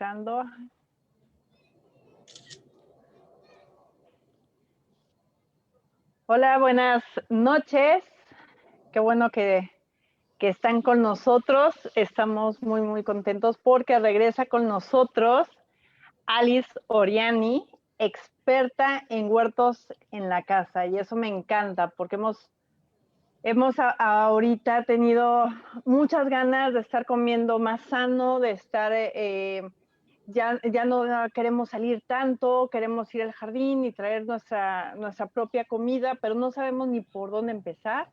Empezando. Hola, buenas noches. Qué bueno que están con nosotros. Estamos muy contentos porque regresa con nosotros Alice Oriani, experta en huertos en la casa. Y eso me encanta porque hemos ahorita tenido muchas ganas de estar comiendo más sano, de estar... ya no queremos salir tanto, queremos ir al jardín y traer nuestra propia comida, pero no sabemos ni por dónde empezar.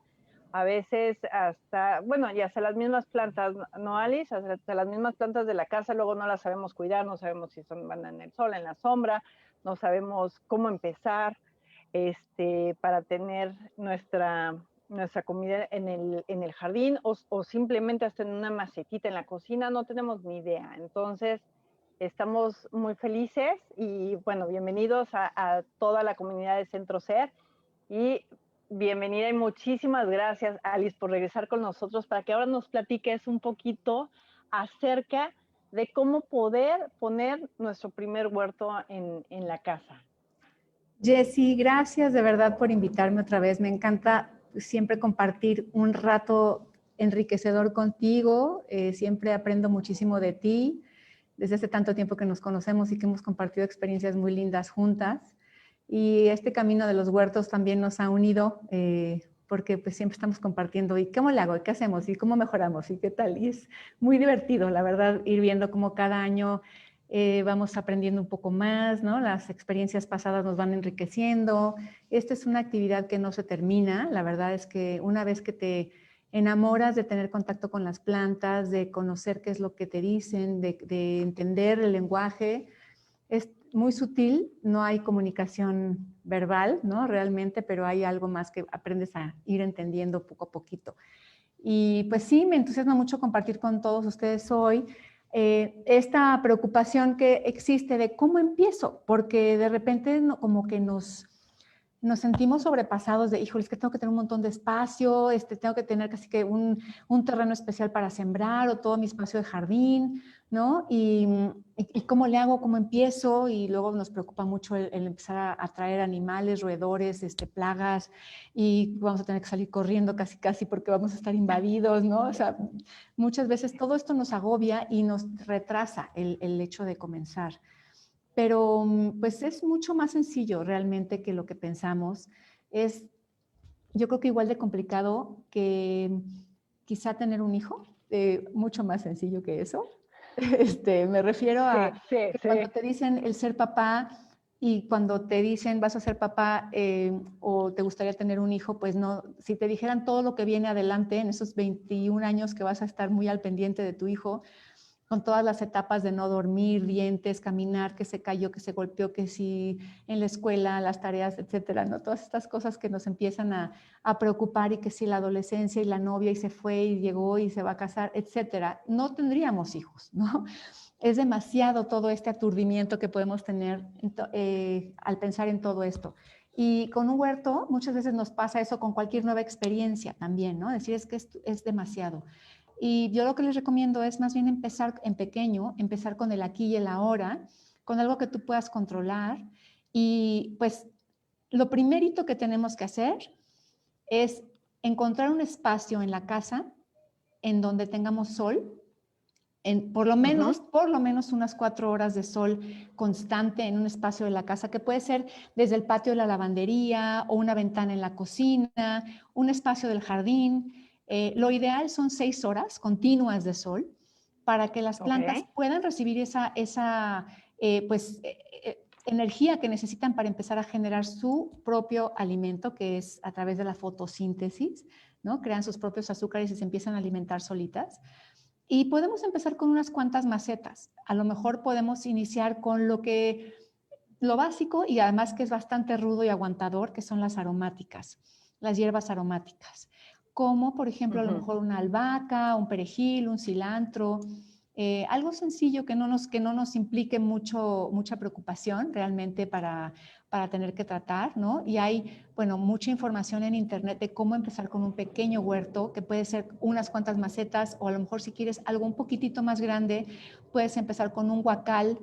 A veces hasta, bueno, y hasta las mismas plantas, ¿no, Alice? Hasta las mismas plantas de la casa, luego no las sabemos cuidar, no sabemos si van en el sol, en la sombra, no sabemos cómo empezar para tener nuestra comida en el jardín o simplemente hasta en una macetita en la cocina, no tenemos ni idea. Entonces, estamos muy felices y bueno, bienvenidos a toda la comunidad de Centro Ser y bienvenida y muchísimas gracias, Alice, por regresar con nosotros para que ahora nos platiques un poquito acerca de cómo poder poner nuestro primer huerto en la casa. Jessy, gracias de verdad por invitarme otra vez. Me encanta siempre compartir un rato enriquecedor contigo. Siempre aprendo muchísimo de ti desde hace tanto tiempo que nos conocemos y que hemos compartido experiencias muy lindas juntas. Y este camino de los huertos también nos ha unido porque pues siempre estamos compartiendo y cómo le hago, y qué hacemos, y cómo mejoramos, y qué tal. Y es muy divertido, la verdad, ir viendo cómo cada año vamos aprendiendo un poco más, ¿no? Las experiencias pasadas nos van enriqueciendo. Esta es una actividad que no se termina. La verdad es que una vez que te enamoras de tener contacto con las plantas, de conocer qué es lo que te dicen, de entender el lenguaje, es muy sutil, no hay comunicación verbal, ¿no? Realmente, pero hay algo más que aprendes a ir entendiendo poco a poquito. Y pues sí, me entusiasma mucho compartir con todos ustedes hoy esta preocupación que existe de cómo empiezo, porque de repente como que nos sentimos sobrepasados de, híjole, es que tengo que tener un montón de espacio, tengo que tener casi que un terreno especial para sembrar o todo mi espacio de jardín, ¿no? Y cómo le hago, cómo empiezo, y luego nos preocupa mucho el empezar a traer animales, roedores, plagas, y vamos a tener que salir corriendo casi porque vamos a estar invadidos, ¿no? O sea, muchas veces todo esto nos agobia y nos retrasa el hecho de comenzar. Pero pues es mucho más sencillo realmente que lo que pensamos. Es, yo creo que igual de complicado que quizá tener un hijo, mucho más sencillo que eso. Me refiero a que cuando te dicen el ser papá y cuando te dicen vas a ser papá o te gustaría tener un hijo, pues no, si te dijeran todo lo que viene adelante en esos 21 años que vas a estar muy al pendiente de tu hijo, con todas las etapas de no dormir, dientes, caminar, que se cayó, que se golpeó, que si en la escuela, las tareas, etcétera, ¿no? Todas estas cosas que nos empiezan a preocupar, y que si la adolescencia y la novia y se fue y llegó y se va a casar, etcétera, no tendríamos hijos, ¿no? Es demasiado todo este aturdimiento que podemos tener al pensar en todo esto. Y con un huerto muchas veces nos pasa eso con cualquier nueva experiencia también, ¿no? Decir, es que es demasiado. Y yo lo que les recomiendo es más bien empezar en pequeño, empezar con el aquí y el ahora, con algo que tú puedas controlar. Y pues lo primerito que tenemos que hacer es encontrar un espacio en la casa en donde tengamos sol, por lo menos unas 4 horas de sol constante en un espacio de la casa, que puede ser desde el patio de la lavandería o una ventana en la cocina, un espacio del jardín. Lo ideal son 6 horas continuas de sol para que las plantas puedan recibir esa energía que necesitan para empezar a generar su propio alimento, que es a través de la fotosíntesis, ¿no? Crean sus propios azúcares y se empiezan a alimentar solitas. Y podemos empezar con unas cuantas macetas. A lo mejor podemos iniciar con lo básico y además que es bastante rudo y aguantador, que son las aromáticas, las hierbas aromáticas, como por ejemplo a lo mejor una albahaca, un perejil, un cilantro, Algo sencillo que no nos implique mucha preocupación realmente para tener que tratar, ¿no? Y hay, bueno, mucha información en internet de cómo empezar con un pequeño huerto, que puede ser unas cuantas macetas, o a lo mejor si quieres algo un poquitito más grande, puedes empezar con un huacal,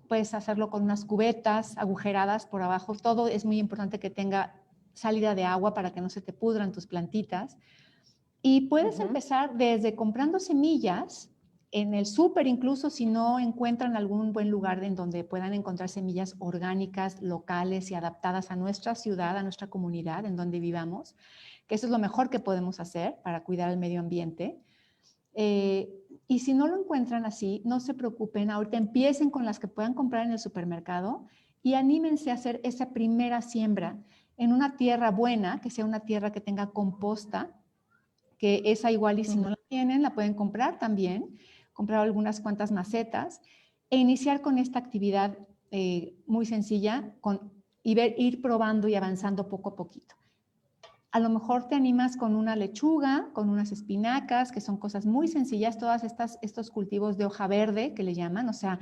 puedes hacerlo con unas cubetas agujeradas por abajo. Todo es muy importante que tenga salida de agua para que no se te pudran tus plantitas. Y puedes empezar desde comprando semillas en el súper, incluso si no encuentran algún buen lugar en donde puedan encontrar semillas orgánicas, locales y adaptadas a nuestra ciudad, a nuestra comunidad en donde vivamos, que eso es lo mejor que podemos hacer para cuidar el medio ambiente. Y si no lo encuentran así, no se preocupen, ahorita empiecen con las que puedan comprar en el supermercado y anímense a hacer esa primera siembra en una tierra buena, que sea una tierra que tenga composta, que esa igual y si no la tienen, la pueden comprar también, comprar algunas cuantas macetas e iniciar con esta actividad muy sencilla ir probando y avanzando poco a poquito. A lo mejor te animas con una lechuga, con unas espinacas, que son cosas muy sencillas, todas estos cultivos de hoja verde que le llaman, o sea,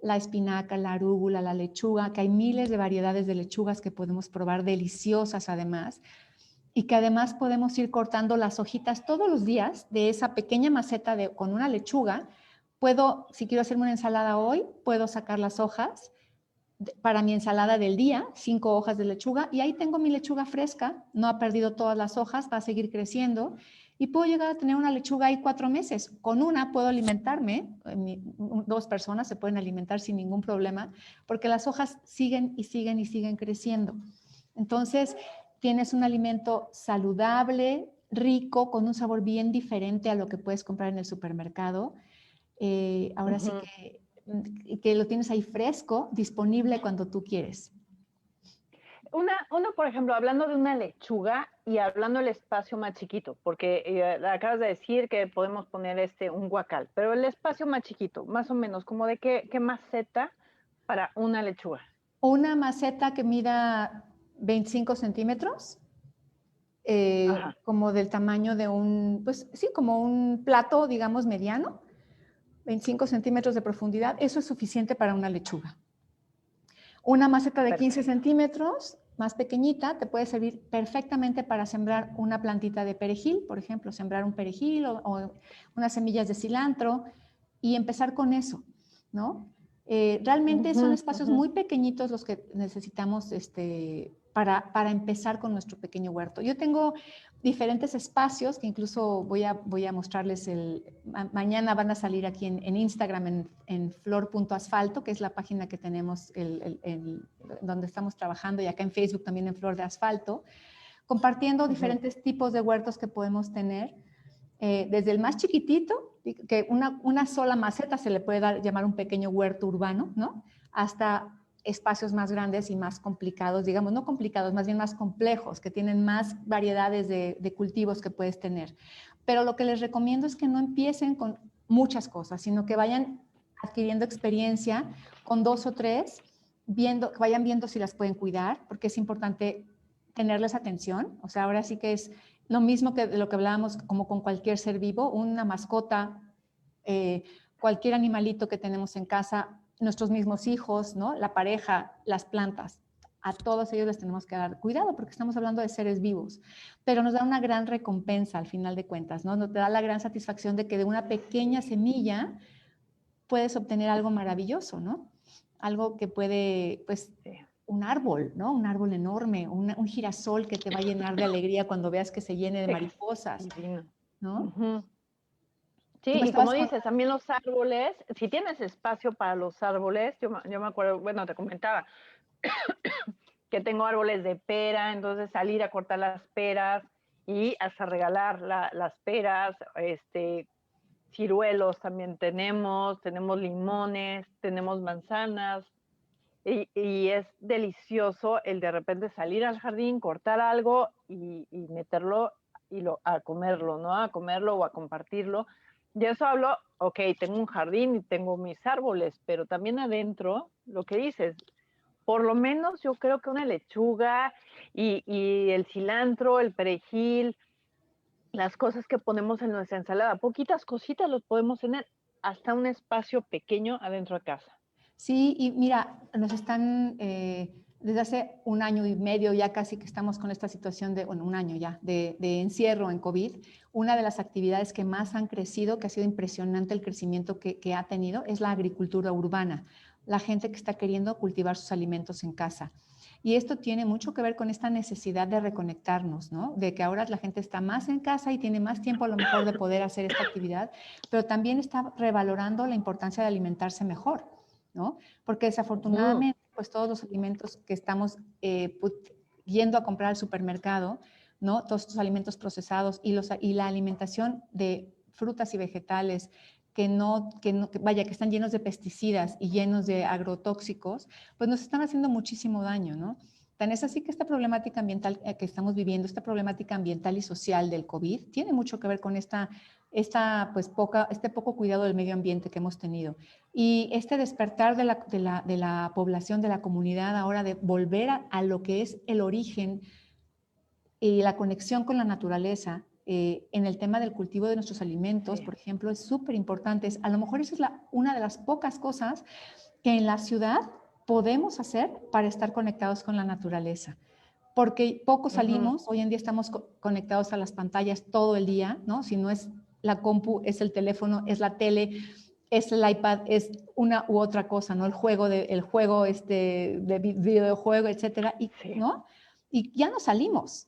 la espinaca, la arúgula, la lechuga, que hay miles de variedades de lechugas que podemos probar, deliciosas además, y que además podemos ir cortando las hojitas todos los días de esa pequeña maceta con una lechuga. Si quiero hacerme una ensalada hoy, puedo sacar las hojas para mi ensalada del día, 5 hojas de lechuga, y ahí tengo mi lechuga fresca, no ha perdido todas las hojas, va a seguir creciendo, y puedo llegar a tener una lechuga ahí 4 meses. Con una puedo alimentarme, 2 personas se pueden alimentar sin ningún problema, porque las hojas siguen y siguen y siguen creciendo. Entonces, tienes un alimento saludable, rico, con un sabor bien diferente a lo que puedes comprar en el supermercado. Ahora sí que lo tienes ahí fresco, disponible cuando tú quieres. Uno, por ejemplo, hablando de una lechuga y hablando del espacio más chiquito, porque acabas de decir que podemos poner un guacal, pero el espacio más chiquito, más o menos, como de qué maceta para una lechuga. Una maceta que mida 25 centímetros, como del tamaño de pues sí, como un plato, digamos, mediano, 25 centímetros de profundidad, eso es suficiente para una lechuga. Una maceta de 15 centímetros, más pequeñita, te puede servir perfectamente para sembrar una plantita de perejil, por ejemplo, sembrar un perejil o unas semillas de cilantro y empezar con eso, ¿no? Realmente son espacios muy pequeñitos los que necesitamos para empezar con nuestro pequeño huerto. Yo tengo diferentes espacios que incluso voy a mostrarles mañana van a salir aquí en Instagram en flor.asfalto, que es la página que tenemos donde estamos trabajando, y acá en Facebook también en Flor de Asfalto, compartiendo diferentes tipos de huertos que podemos tener, desde el más chiquitito, que una sola maceta se le puede llamar un pequeño huerto urbano, ¿no? Hasta espacios más grandes y más complicados, digamos, no complicados, más bien más complejos, que tienen más variedades de cultivos que puedes tener. Pero lo que les recomiendo es que no empiecen con muchas cosas, sino que vayan adquiriendo experiencia con 2 o 3, que vayan viendo si las pueden cuidar, porque es importante tenerles atención. O sea, ahora sí que es lo mismo que de lo que hablábamos como con cualquier ser vivo, una mascota, cualquier animalito que tenemos en casa, nuestros mismos hijos, ¿no? La pareja, las plantas, a todos ellos les tenemos que dar cuidado porque estamos hablando de seres vivos, pero nos da una gran recompensa al final de cuentas, ¿no? Nos da la gran satisfacción de que de una pequeña semilla puedes obtener algo maravilloso, ¿no? Algo que puede, pues, un árbol, ¿no? Un árbol enorme, un girasol que te va a llenar de alegría cuando veas que se llene de mariposas, ¿no? Sí, y como dices, también los árboles, si tienes espacio para los árboles, yo me acuerdo, bueno, te comentaba que tengo árboles de pera, entonces salir a cortar las peras y hasta regalar las peras, ciruelos también tenemos limones, tenemos manzanas, y es delicioso el de repente salir al jardín, cortar algo y meterlo a comerlo, ¿no? A comerlo o a compartirlo. De eso hablo, ok, tengo un jardín y tengo mis árboles, pero también adentro, lo que dices, por lo menos yo creo que una lechuga y el cilantro, el perejil, las cosas que ponemos en nuestra ensalada, poquitas cositas los podemos tener. hasta un espacio pequeño adentro de casa. Sí, y mira, nos están, desde hace un año y medio ya casi que estamos con esta situación de, bueno, un año ya, de encierro en COVID. Una de las actividades que más han crecido, que ha sido impresionante el crecimiento que ha tenido, es la agricultura urbana. La gente que está queriendo cultivar sus alimentos en casa. Y esto tiene mucho que ver con esta necesidad de reconectarnos, ¿no? De que ahora la gente está más en casa y tiene más tiempo a lo mejor de poder hacer esta actividad, pero también está revalorando la importancia de alimentarse mejor, ¿no? Porque desafortunadamente, pues todos los alimentos que estamos yendo a comprar al supermercado, ¿no? Todos estos alimentos procesados y la alimentación de frutas y vegetales que están llenos de pesticidas y llenos de agrotóxicos, pues nos están haciendo muchísimo daño, ¿no? Tan es así que esta problemática ambiental que estamos viviendo, esta problemática ambiental y social del COVID, tiene mucho que ver con este poco cuidado del medio ambiente que hemos tenido. Y este despertar de la población, de la comunidad ahora, de volver a lo que es el origen y la conexión con la naturaleza, en el tema del cultivo de nuestros alimentos, Sí. por ejemplo, es súper importante. A lo mejor esa es una de las pocas cosas que en la ciudad podemos hacer para estar conectados con la naturaleza. Porque poco salimos, hoy en día estamos conectados a las pantallas todo el día, ¿no? Si no es la compu, es el teléfono, es la tele, es el iPad, es una u otra cosa, ¿no? El juego de videojuego, etcétera, y, Sí. ¿no? Y ya no salimos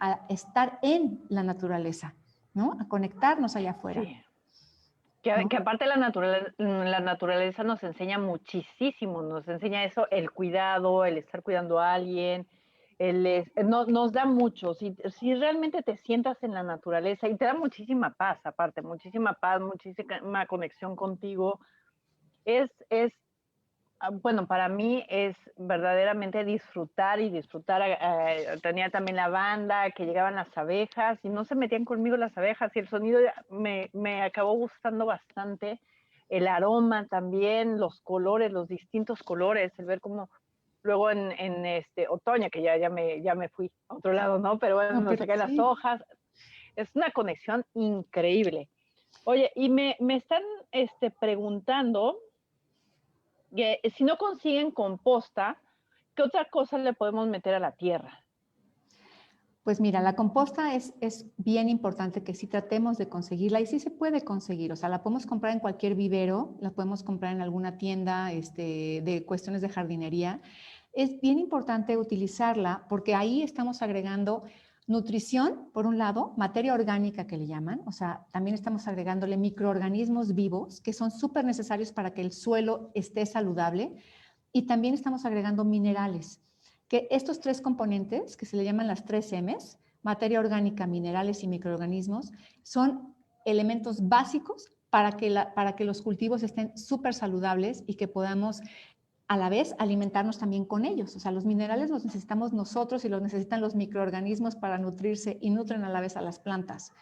a estar en la naturaleza, ¿no? A conectarnos allá afuera. Sí. ¿No? Que aparte la naturaleza nos enseña muchísimo, nos enseña eso, el cuidado, el estar cuidando a alguien, nos da mucho. Si realmente te sientas en la naturaleza y te da muchísima paz, aparte, muchísima paz, muchísima conexión contigo, es bueno, para mí es verdaderamente disfrutar y disfrutar. Tenía también la banda, que llegaban las abejas y no se metían conmigo las abejas y el sonido me acabó gustando bastante. El aroma también, los colores, los distintos colores, el ver cómo luego en este otoño, que ya me fui a otro lado, ¿no? Pero No, bueno, pero se caen las sí. hojas. Es una conexión increíble. Oye, y me están preguntando que si no consiguen composta, ¿qué otra cosa le podemos meter a la tierra? Pues mira, la composta es bien importante que sí tratemos de conseguirla y sí se puede conseguir, o sea, la podemos comprar en cualquier vivero, la podemos comprar en alguna tienda de cuestiones de jardinería. Es bien importante utilizarla porque ahí estamos agregando nutrición, por un lado, materia orgánica que le llaman, o sea, también estamos agregándole microorganismos vivos que son súper necesarios para que el suelo esté saludable y también estamos agregando minerales que estos tres componentes, que se le llaman las 3 M's, materia orgánica, minerales y microorganismos, son elementos básicos para que los cultivos estén súper saludables y que podamos a la vez alimentarnos también con ellos. O sea, los minerales los necesitamos nosotros y los necesitan los microorganismos para nutrirse y nutren a la vez a las plantas,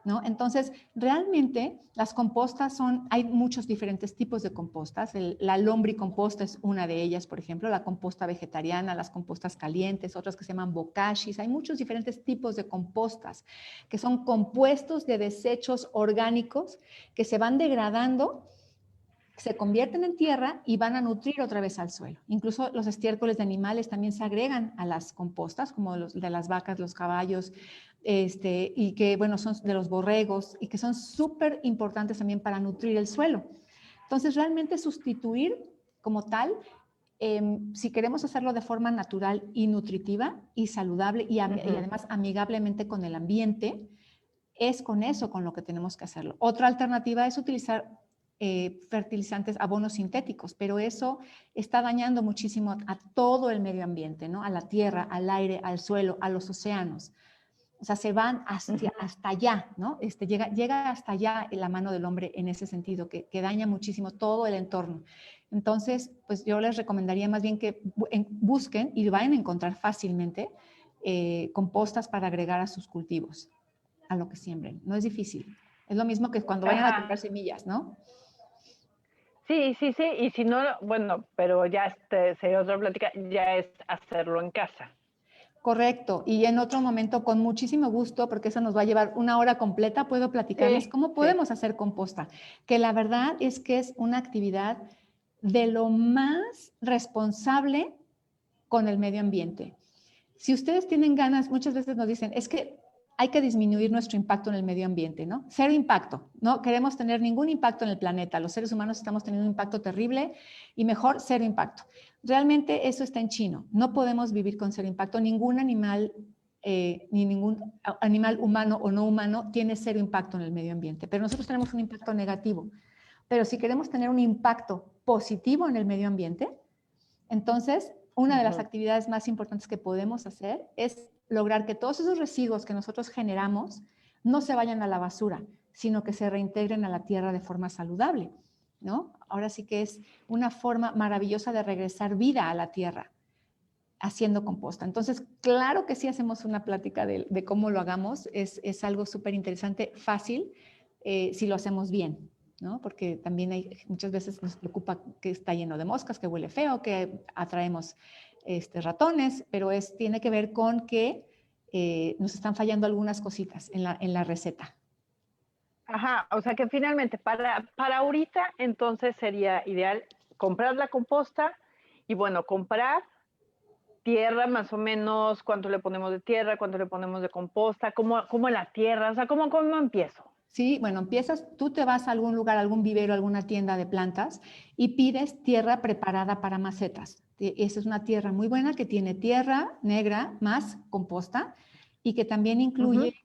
¿no? Entonces, realmente las compostas hay muchos diferentes tipos de compostas. La lombricomposta es una de ellas, por ejemplo, la composta vegetariana, las compostas calientes, otras que se llaman bokashis. Hay muchos diferentes tipos de compostas que son compuestos de desechos orgánicos que se van degradando, se convierten en tierra y van a nutrir otra vez al suelo. Incluso los estiércoles de animales también se agregan a las compostas, como los de las vacas, los caballos, y que, bueno, son de los borregos y que son súper importantes también para nutrir el suelo. Entonces, realmente sustituir como tal, si queremos hacerlo de forma natural y nutritiva y saludable y además amigablemente con el ambiente, es con eso con lo que tenemos que hacerlo. Otra alternativa es utilizar fertilizantes, abonos sintéticos, pero eso está dañando muchísimo a todo el medio ambiente, ¿no? A la tierra, al aire, al suelo, a los océanos. O sea, se van hasta allá, ¿no? Llega hasta allá la mano del hombre en ese sentido, que daña muchísimo todo el entorno. Entonces, pues yo les recomendaría más bien que busquen y vayan a encontrar fácilmente compostas para agregar a sus cultivos, a lo que siembren. No es difícil. Es lo mismo que cuando vayan a comprar Ajá. semillas, ¿no? Sí, sí, sí, y si no, bueno, pero ya sería otra plática, ya es hacerlo en casa. Correcto. Y en otro momento, con muchísimo gusto, porque eso nos va a llevar una hora completa, puedo platicarles cómo podemos hacer composta. Que la verdad es que es una actividad de lo más responsable con el medio ambiente. Si ustedes tienen ganas, muchas veces nos dicen, es que hay que disminuir nuestro impacto en el medio ambiente, ¿no? Cero impacto, no queremos tener ningún impacto en el planeta. Los seres humanos estamos teniendo un impacto terrible y mejor cero impacto. Realmente eso está en chino. No podemos vivir con cero impacto. Ningún animal, ni ningún animal humano o no humano tiene cero impacto en el medio ambiente, pero nosotros tenemos un impacto negativo. Pero si queremos tener un impacto positivo en el medio ambiente, entonces una de las actividades más importantes que podemos hacer es lograr que todos esos residuos que nosotros generamos no se vayan a la basura, sino que se reintegren a la tierra de forma saludable, ¿no? Ahora sí que es una forma maravillosa de regresar vida a la tierra haciendo composta. Entonces, claro que sí hacemos una plática de cómo lo hagamos. Es algo súper interesante, fácil, si lo hacemos bien, ¿no? Porque también muchas veces nos preocupa que está lleno de moscas, que huele feo, que atraemos ratones, pero tiene que ver con que nos están fallando algunas cositas en la receta. Ajá, o sea que finalmente para ahorita entonces sería ideal comprar la composta y bueno, comprar tierra más o menos, cuánto le ponemos de tierra, cuánto le ponemos de composta, cómo la tierra, o sea, cómo empiezo. Sí, bueno, tú te vas a algún lugar, algún vivero, alguna tienda de plantas y pides tierra preparada para macetas. Esa es una tierra muy buena que tiene tierra negra más composta y que también incluye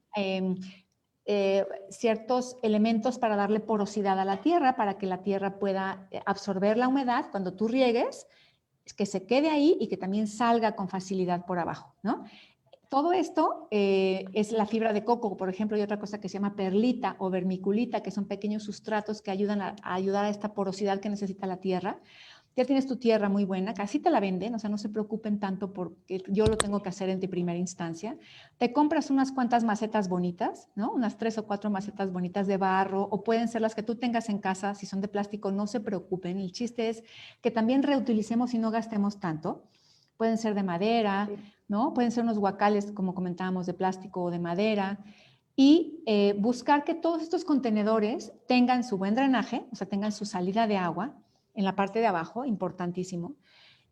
ciertos elementos para darle porosidad a la tierra, para que la tierra pueda absorber la humedad cuando tú riegues, que se quede ahí y que también salga con facilidad por abajo, ¿no? Todo esto es la fibra de coco, por ejemplo, y otra cosa que se llama perlita o vermiculita, que son pequeños sustratos que ayudan a ayudar a esta porosidad que necesita la tierra. Ya tienes tu tierra muy buena, casi te la venden, o sea, no se preocupen tanto porque yo lo tengo que hacer en primera instancia. Te compras unas cuantas macetas bonitas, ¿no? Unas 3 o 4 macetas bonitas de barro, o pueden ser las que tú tengas en casa, si son de plástico, no se preocupen. El chiste es que también reutilicemos y no gastemos tanto. Pueden ser de madera, ¿no? Pueden ser unos guacales, como comentábamos, de plástico o de madera. Y buscar que todos estos contenedores tengan su buen drenaje, o sea, tengan su salida de agua en la parte de abajo, importantísimo.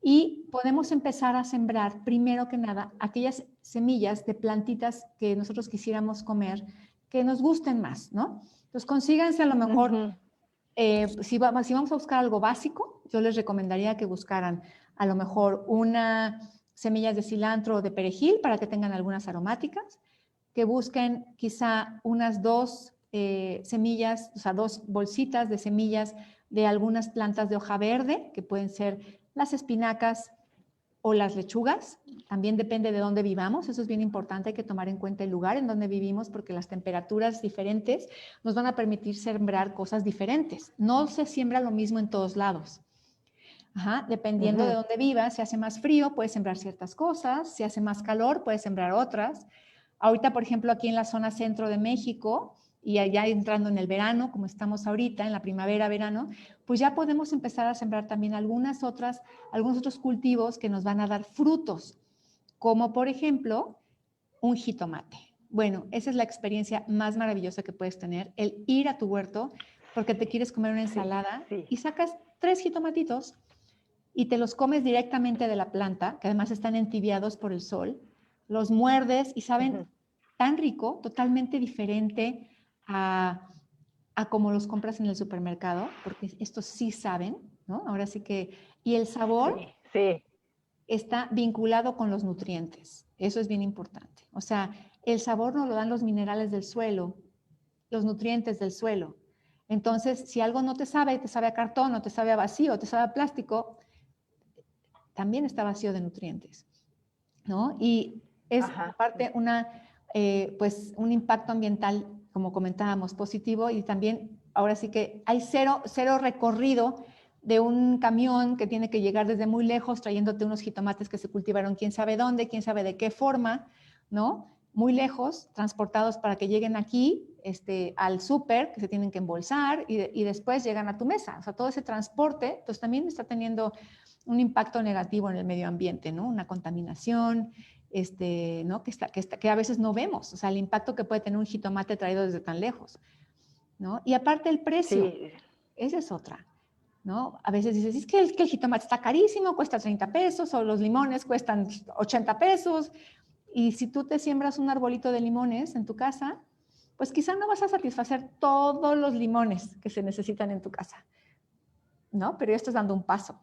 Y podemos empezar a sembrar, primero que nada, aquellas semillas de plantitas que nosotros quisiéramos comer, que nos gusten más, ¿no? Entonces, consíganse a lo mejor, si vamos a buscar algo básico, yo les recomendaría que buscaran a lo mejor semillas de cilantro o de perejil para que tengan algunas aromáticas, que busquen quizá unas 2 semillas, o sea, 2 bolsitas de semillas de algunas plantas de hoja verde, que pueden ser las espinacas o las lechugas. También depende de dónde vivamos, eso es bien importante, hay que tomar en cuenta el lugar en donde vivimos porque las temperaturas diferentes nos van a permitir sembrar cosas diferentes. No se siembra lo mismo en todos lados. Ajá, dependiendo de dónde vivas, si hace más frío, puedes sembrar ciertas cosas, si hace más calor, puedes sembrar otras. Ahorita, por ejemplo, aquí en la zona centro de México, y allá entrando en el verano, como estamos ahorita, en la primavera, verano, pues ya podemos empezar a sembrar también algunos otros cultivos que nos van a dar frutos, como por ejemplo, un jitomate. Bueno, esa es la experiencia más maravillosa que puedes tener, el ir a tu huerto porque te quieres comer una ensalada y sacas 3 jitomatitos y te los comes directamente de la planta, que además están entibiados por el sol, los muerdes y saben tan rico, totalmente diferente a como los compras en el supermercado, porque estos sí saben, ¿no? Ahora sí que, y el sabor está vinculado con los nutrientes, eso es bien importante. O sea, el sabor nos lo dan los minerales del suelo, los nutrientes del suelo. Entonces, si algo no te sabe a cartón, o te sabe a vacío, o te sabe a plástico, también está vacío de nutrientes, ¿no? Y es aparte pues un impacto ambiental, como comentábamos, positivo, y también ahora sí que hay cero recorrido de un camión que tiene que llegar desde muy lejos trayéndote unos jitomates que se cultivaron quién sabe dónde, quién sabe de qué forma, ¿no? Muy lejos, transportados para que lleguen aquí al súper, que se tienen que embolsar y después llegan a tu mesa. O sea, todo ese transporte, pues también está teniendo un impacto negativo en el medio ambiente, ¿no? Una contaminación, ¿no? Que a veces no vemos, o sea, el impacto que puede tener un jitomate traído desde tan lejos, ¿no? Y aparte el precio, Sí. esa es otra, ¿no? A veces dices, es que el jitomate está carísimo, cuesta 30 pesos, o los limones cuestan 80 pesos, y si tú te siembras un arbolito de limones en tu casa, pues quizá no vas a satisfacer todos los limones que se necesitan en tu casa, ¿no? Pero ya estás dando un paso.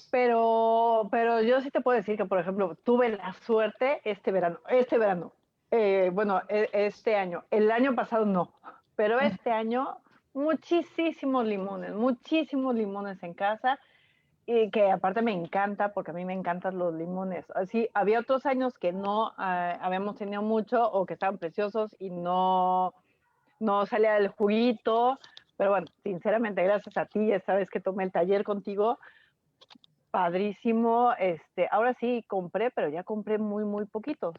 Pero yo sí te puedo decir que, por ejemplo, tuve la suerte este verano, bueno, este año, el año pasado no, pero este año muchísimos limones en casa, y que aparte me encanta, porque a mí me encantan los limones. Así, había otros años que no habíamos tenido mucho o que estaban preciosos y no salía el juguito, pero bueno, sinceramente, gracias a ti, esta vez que tomé el taller contigo, padrísimo. Ahora sí compré, pero ya compré muy poquitos.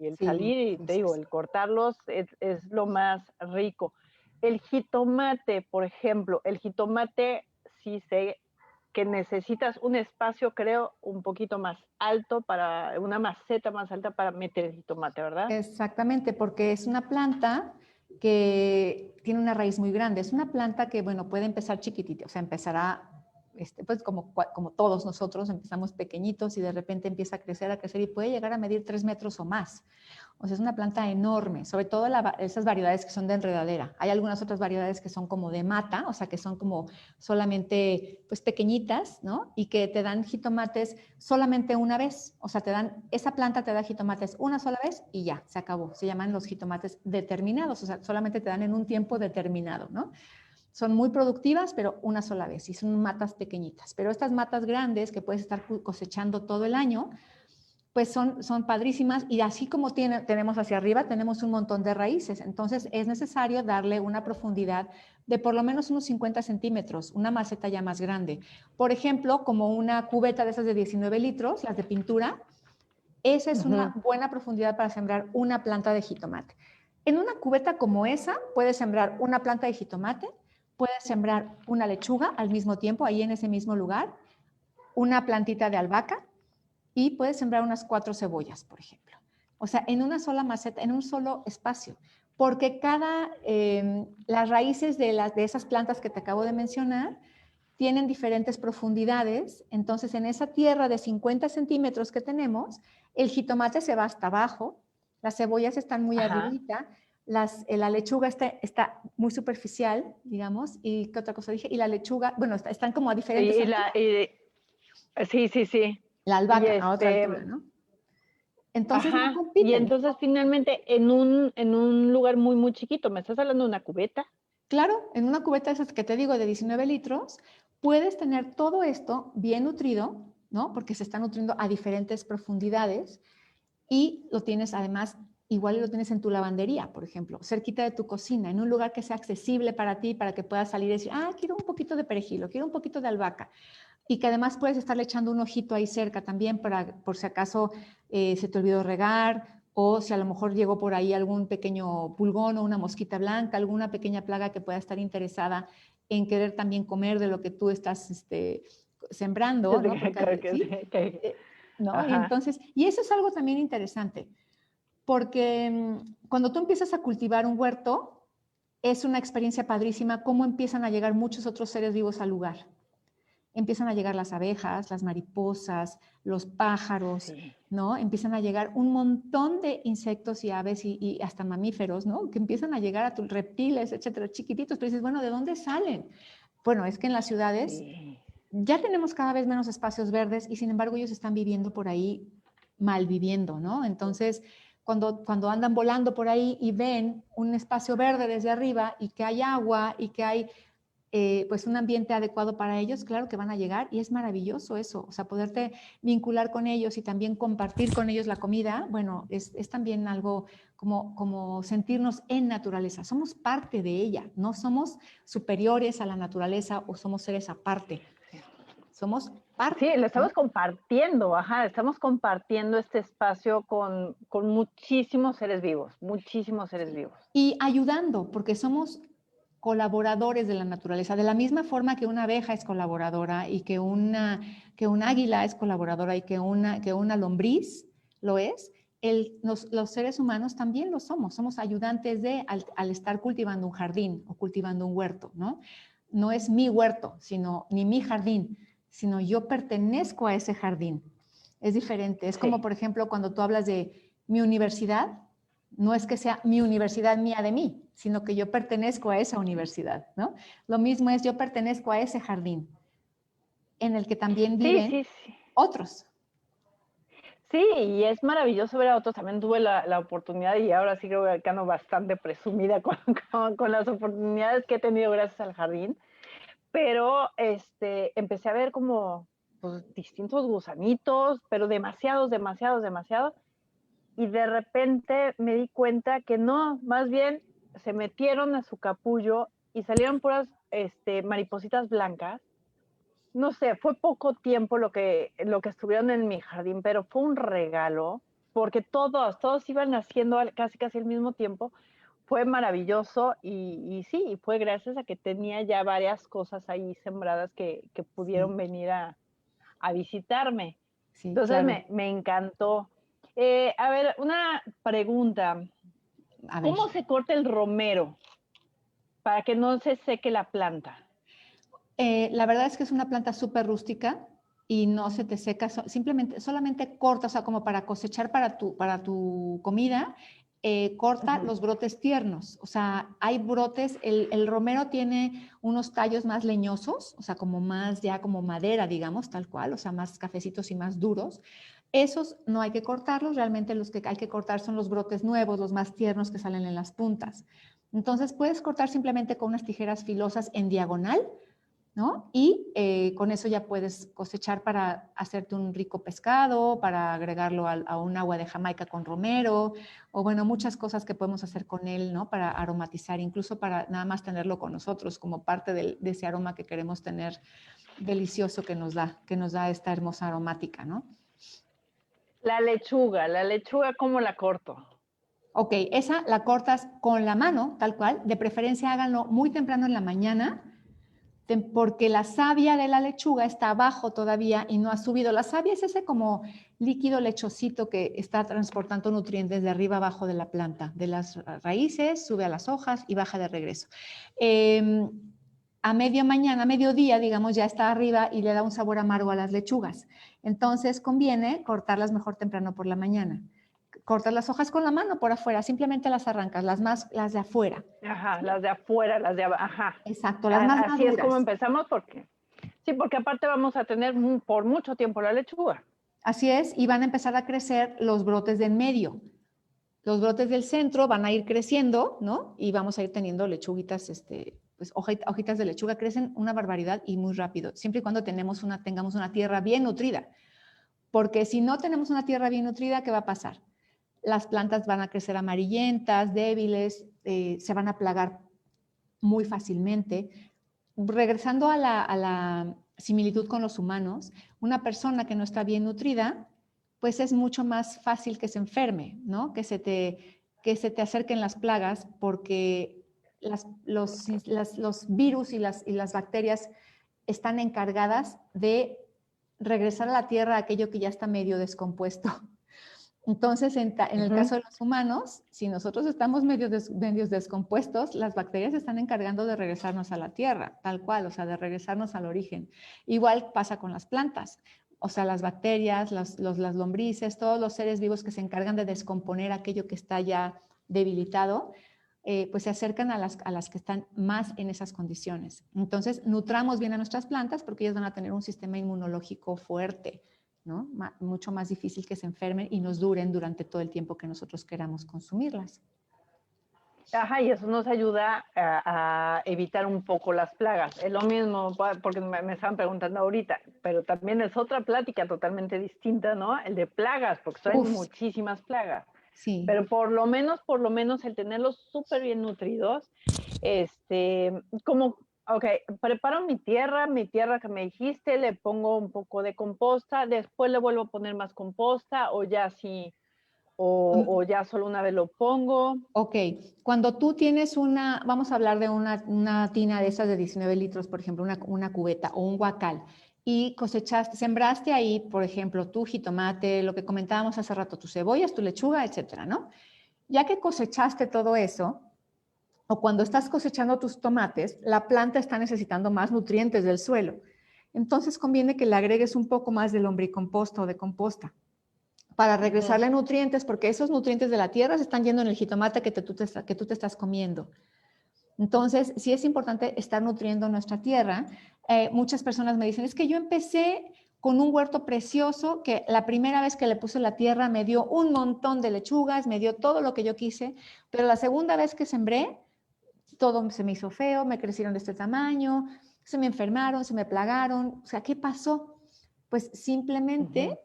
Y el Sí, salir, y te digo, el cortarlos es lo más rico. El jitomate, por ejemplo, el jitomate sí sé que necesitas un espacio, creo, un poquito más alto para, una maceta más alta para meter el jitomate, ¿verdad? exactamente, porque es una planta que tiene una raíz muy grande. Es una planta que, bueno, puede empezar chiquitita, o sea, empezará, pues como todos nosotros, empezamos pequeñitos y de repente empieza a crecer y puede llegar a medir 3 metros o más. O sea, es una planta enorme, sobre todo esas variedades que son de enredadera. Hay algunas otras variedades que son como de mata, o sea, que son como solamente, pues, pequeñitas, ¿no? Y que te dan jitomates solamente una vez. O sea, esa planta te da jitomates una sola vez y ya, se acabó. Se llaman los jitomates determinados, o sea, solamente te dan en un tiempo determinado, ¿no? Son muy productivas, pero una sola vez, y son matas pequeñitas. Pero estas matas grandes que puedes estar cosechando todo el año, pues son padrísimas, y así como tenemos hacia arriba, tenemos un montón de raíces. Entonces es necesario darle una profundidad de por lo menos unos 50 centímetros, una maceta ya más grande. Por ejemplo, como una cubeta de esas de 19 litros, las de pintura, esa es una buena profundidad para sembrar una planta de jitomate. En una cubeta como esa, puedes sembrar una planta de jitomate, puedes sembrar una lechuga al mismo tiempo, ahí en ese mismo lugar, una plantita de albahaca, y puedes sembrar unas 4 cebollas, por ejemplo. O sea, en una sola maceta, en un solo espacio. Porque las raíces de esas plantas que te acabo de mencionar tienen diferentes profundidades. Entonces, en esa tierra de 50 centímetros que tenemos, el jitomate se va hasta abajo, las cebollas están muy arribita, la lechuga está muy superficial, digamos, y ¿qué otra cosa dije? Y la lechuga, bueno, están como a diferentes alturas. Sí. La Y albahaca a otra altura, ¿no? Entonces no ajá, y compiten. entonces finalmente en un lugar muy chiquito, ¿me estás hablando de una cubeta? Claro, en una cubeta de esas que te digo de 19 litros, puedes tener todo esto bien nutrido, ¿no? Porque se está nutriendo a diferentes profundidades, y lo tienes además, igual lo tienes en tu lavandería, por ejemplo, cerquita de tu cocina, en un lugar que sea accesible para ti, para que puedas salir y decir, quiero un poquito de perejil, quiero un poquito de albahaca. Y que además puedes estarle echando un ojito ahí cerca también por si acaso se te olvidó regar, o si a lo mejor llegó por ahí algún pequeño pulgón o una mosquita blanca, alguna pequeña plaga que pueda estar interesada en querer también comer de lo que tú estás sembrando, ¿no? Porque, ¿sí? ¿No? Y Ajá. entonces, y eso es algo también interesante, porque cuando tú empiezas a cultivar un huerto, es una experiencia padrísima cómo empiezan a llegar muchos otros seres vivos al lugar. Empiezan a llegar las abejas, las mariposas, los pájaros, Sí. ¿no? Empiezan a llegar un montón de insectos y aves y hasta mamíferos, ¿no? Que empiezan a llegar a tus reptiles, etcétera, chiquititos. Pero dices, bueno, ¿de dónde salen? Bueno, es que en las ciudades Sí. ya tenemos cada vez menos espacios verdes, y sin embargo ellos están viviendo por ahí, malviviendo, ¿no? Entonces, cuando andan volando por ahí y ven un espacio verde desde arriba y que hay agua y que hay pues un ambiente adecuado para ellos, claro que van a llegar, y es maravilloso eso, o sea, poderte vincular con ellos y también compartir con ellos la comida, bueno, es también algo como sentirnos en naturaleza, somos parte de ella, no somos superiores a la naturaleza o somos seres aparte, somos Sí, parte, lo ¿no? estamos compartiendo, ajá, estamos compartiendo este espacio con muchísimos seres Sí. vivos. Y ayudando, porque somos colaboradores de la naturaleza, de la misma forma que una abeja es colaboradora y que un águila es colaboradora y que una lombriz, lo es, los seres humanos también lo somos ayudantes al estar cultivando un jardín o cultivando un huerto, ¿no? No es mi huerto, ni mi jardín, sino yo pertenezco a ese jardín. Es diferente, es como por ejemplo cuando tú hablas de mi universidad, no es que sea mi universidad mía de mí, sino que yo pertenezco a esa universidad, ¿no? Lo mismo es yo pertenezco a ese jardín en el que también viven otros. Sí, y es maravilloso ver a otros. También tuve la oportunidad y ahora sí creo que ando bastante presumida con las oportunidades que he tenido gracias al jardín. Pero empecé a ver como pues, distintos gusanitos, pero demasiados. Y de repente me di cuenta que no, más bien se metieron a su capullo y salieron puras maripositas blancas. No sé, fue poco tiempo lo que estuvieron en mi jardín, pero fue un regalo, porque todos iban naciendo casi al mismo tiempo. Fue maravilloso y sí, fue gracias a que tenía ya varias cosas ahí sembradas que pudieron venir a visitarme. Sí, Entonces claro. me encantó. A ver, una pregunta. A ver. ¿Cómo se corta el romero para que no se seque la planta? La verdad es que es una planta súper rústica y no se te seca, solamente corta, o sea, como para cosechar para tu comida, corta los brotes tiernos. O sea, hay brotes, el romero tiene unos tallos más leñosos, o sea, como más ya como madera, digamos, tal cual, o sea, más cafecitos y más duros. Esos no hay que cortarlos, realmente los que hay que cortar son los brotes nuevos, los más tiernos que salen en las puntas. Entonces, puedes cortar simplemente con unas tijeras filosas en diagonal, ¿no? Y con eso ya puedes cosechar para hacerte un rico pescado, para agregarlo a un agua de Jamaica con romero, o bueno, muchas cosas que podemos hacer con él, ¿no? Para aromatizar, incluso para nada más tenerlo con nosotros como parte de ese aroma que queremos tener delicioso que nos da esta hermosa aromática, ¿no? La lechuga, ¿cómo la corto? Ok, esa la cortas con la mano, tal cual, de preferencia háganlo muy temprano en la mañana, porque la savia de la lechuga está abajo todavía y no ha subido. La savia es ese como líquido lechosito que está transportando nutrientes de arriba abajo de la planta, de las raíces, sube a las hojas y baja de regreso. A mediodía, digamos, ya está arriba y le da un sabor amargo a las lechugas. Entonces conviene cortarlas mejor temprano por la mañana. Cortas las hojas con la mano por afuera, simplemente las arrancas, las de afuera. Ajá, las de afuera, las de abajo, ajá. Exacto, las más Así es como maduras. empezamos, porque aparte vamos a tener por mucho tiempo la lechuga. Así es, y van a empezar a crecer los brotes del medio. Los brotes del centro van a ir creciendo, ¿no? Y vamos a ir teniendo lechuguitas, pues hojitas de lechuga, crecen una barbaridad y muy rápido, siempre y cuando tengamos una tierra bien nutrida. Porque si no tenemos una tierra bien nutrida, ¿qué va a pasar? Las plantas van a crecer amarillentas, débiles, se van a plagar muy fácilmente. Regresando a la similitud con los humanos, una persona que no está bien nutrida, pues es mucho más fácil que se enferme, ¿no? Que se te acerquen las plagas porque los virus y las bacterias están encargadas de regresar a la tierra aquello que ya está medio descompuesto. Entonces, en el caso de los humanos, si nosotros estamos medios descompuestos, las bacterias se están encargando de regresarnos a la tierra, tal cual, o sea, de regresarnos al origen. Igual pasa con las plantas, o sea, las bacterias, las lombrices, todos los seres vivos que se encargan de descomponer aquello que está ya debilitado, pues se acercan a las que están más en esas condiciones. Entonces, nutramos bien a nuestras plantas porque ellas van a tener un sistema inmunológico fuerte, ¿no? Mucho más difícil que se enfermen y nos duren durante todo el tiempo que nosotros queramos consumirlas. Ajá, y eso nos ayuda a evitar un poco las plagas. Es lo mismo, porque me estaban preguntando ahorita, pero también es otra plática totalmente distinta, ¿no? El de plagas, porque son muchísimas plagas. Sí. Pero por lo menos el tenerlos súper bien nutridos, ok, preparo mi tierra que me dijiste, le pongo un poco de composta, después le vuelvo a poner más composta, o ya sí, o ya solo una vez lo pongo. Ok, cuando tú tienes vamos a hablar de una tina de esas de 19 litros, por ejemplo, una cubeta o un guacal, y cosechaste, sembraste ahí, por ejemplo, tu jitomate, lo que comentábamos hace rato, tus cebollas, tu lechuga, etcétera, ¿no? Ya que cosechaste todo eso, o cuando estás cosechando tus tomates, la planta está necesitando más nutrientes del suelo. Entonces conviene que le agregues un poco más de lombricomposta o de composta para regresarle nutrientes, porque esos nutrientes de la tierra se están yendo en el jitomate que tú te estás comiendo. Entonces, sí es importante estar nutriendo nuestra tierra. Muchas personas me dicen, es que yo empecé con un huerto precioso que la primera vez que le puse la tierra me dio un montón de lechugas, me dio todo lo que yo quise, pero la segunda vez que sembré, todo se me hizo feo, me crecieron de este tamaño, se me enfermaron, se me plagaron. O sea, ¿qué pasó? Pues simplemente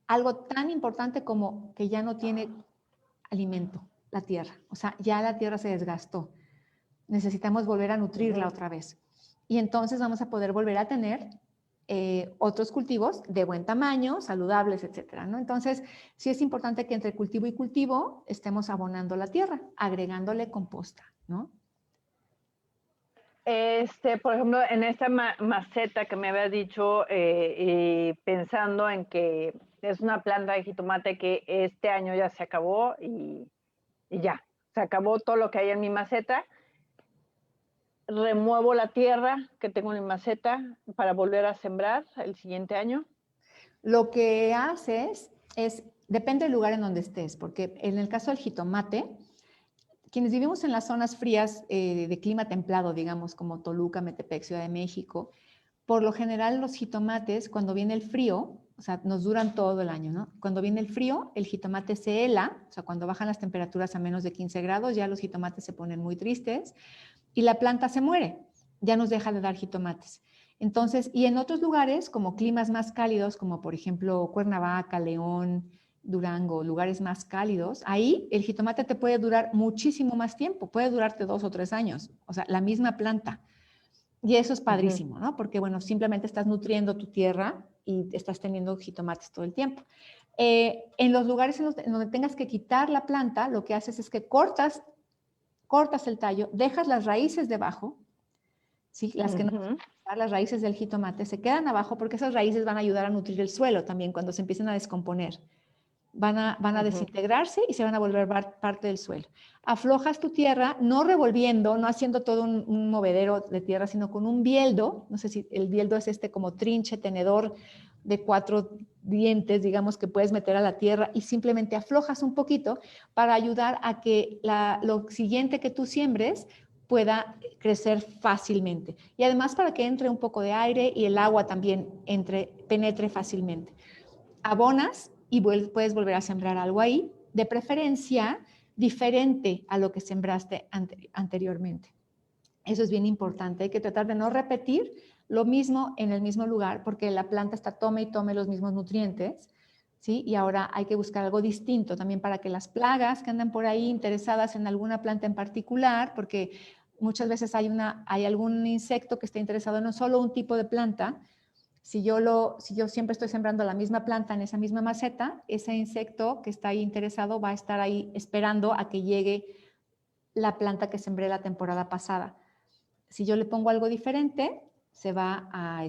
algo tan importante como que ya no tiene alimento la tierra. O sea, ya la tierra se desgastó. Necesitamos volver a nutrirla otra vez. Y entonces vamos a poder volver a tener otros cultivos de buen tamaño, saludables, etcétera, ¿no? Entonces, sí es importante que entre cultivo y cultivo estemos abonando la tierra, agregándole composta, ¿no? Por ejemplo, en esta maceta que me había dicho, y pensando en que es una planta de jitomate que este año ya se acabó y ya, se acabó todo lo que hay en mi maceta, remuevo la tierra que tengo en mi maceta para volver a sembrar el siguiente año. Lo que haces es, depende del lugar en donde estés, porque en el caso del jitomate, quienes vivimos en las zonas frías de clima templado, digamos, como Toluca, Metepec, Ciudad de México, por lo general los jitomates, cuando viene el frío, o sea, nos duran todo el año, ¿no? Cuando viene el frío, el jitomate se hela, o sea, cuando bajan las temperaturas a menos de 15 grados, ya los jitomates se ponen muy tristes y la planta se muere, ya nos deja de dar jitomates. Entonces, y en otros lugares, como climas más cálidos, como por ejemplo Cuernavaca, León, Durango, lugares más cálidos, ahí el jitomate te puede durar muchísimo más tiempo, puede durarte 2 o 3 años, o sea, la misma planta. Y eso es padrísimo, ¿no? Porque, bueno, simplemente estás nutriendo tu tierra y estás teniendo jitomates todo el tiempo. En los lugares en donde tengas que quitar la planta, lo que haces es que cortas el tallo, dejas las raíces debajo, ¿sí? Las que no las raíces del jitomate se quedan abajo porque esas raíces van a ayudar a nutrir el suelo también cuando se empiecen a descomponer. Van a desintegrarse y se van a volver parte del suelo. Aflojas tu tierra, no revolviendo, no haciendo todo un movedero de tierra, sino con un bieldo. No sé si el bieldo es este como trinche, tenedor de 4 dientes, digamos, que puedes meter a la tierra y simplemente aflojas un poquito para ayudar a que lo siguiente que tú siembres pueda crecer fácilmente. Y además para que entre un poco de aire y el agua también penetre fácilmente. Abonas y puedes volver a sembrar algo ahí, de preferencia diferente a lo que sembraste anteriormente. Eso es bien importante, hay que tratar de no repetir lo mismo en el mismo lugar porque la planta está tome y tome los mismos nutrientes, ¿sí? Y ahora hay que buscar algo distinto también para que las plagas que andan por ahí interesadas en alguna planta en particular, porque muchas veces hay algún insecto que está interesado en no solo un tipo de planta. Si yo siempre estoy sembrando la misma planta en esa misma maceta, ese insecto que está ahí interesado va a estar ahí esperando a que llegue la planta que sembré la temporada pasada. Si yo le pongo algo diferente, se va a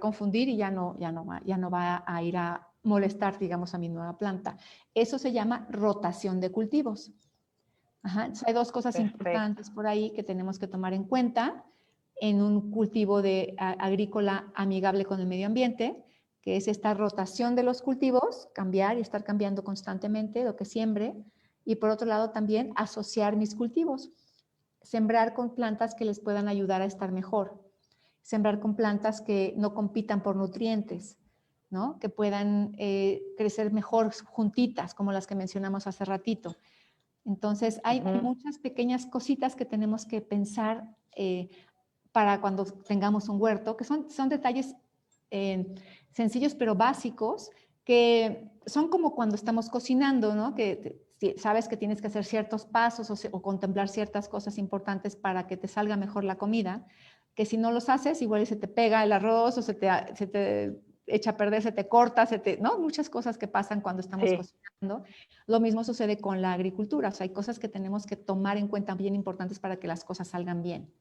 confundir y ya no va a ir a molestar, digamos, a mi nueva planta. Eso se llama rotación de cultivos. Entonces, hay 2 cosas importantes por ahí que tenemos que tomar en cuenta en un cultivo agrícola amigable con el medio ambiente, que es esta rotación de los cultivos, cambiar y estar cambiando constantemente lo que siembre, y por otro lado también asociar mis cultivos, sembrar con plantas que les puedan ayudar a estar mejor, sembrar con plantas que no compitan por nutrientes, ¿no? Que puedan crecer mejor juntitas, como las que mencionamos hace ratito. Entonces, hay muchas pequeñas cositas que tenemos que pensar para cuando tengamos un huerto, que son detalles sencillos pero básicos, que son como cuando estamos cocinando, ¿no? Que sabes que tienes que hacer ciertos pasos o contemplar ciertas cosas importantes para que te salga mejor la comida, que si no los haces, igual se te pega el arroz o se te echa a perder, se te corta, ¿no? Muchas cosas que pasan cuando estamos cocinando. Lo mismo sucede con la agricultura, o sea, hay cosas que tenemos que tomar en cuenta bien importantes para que las cosas salgan bien.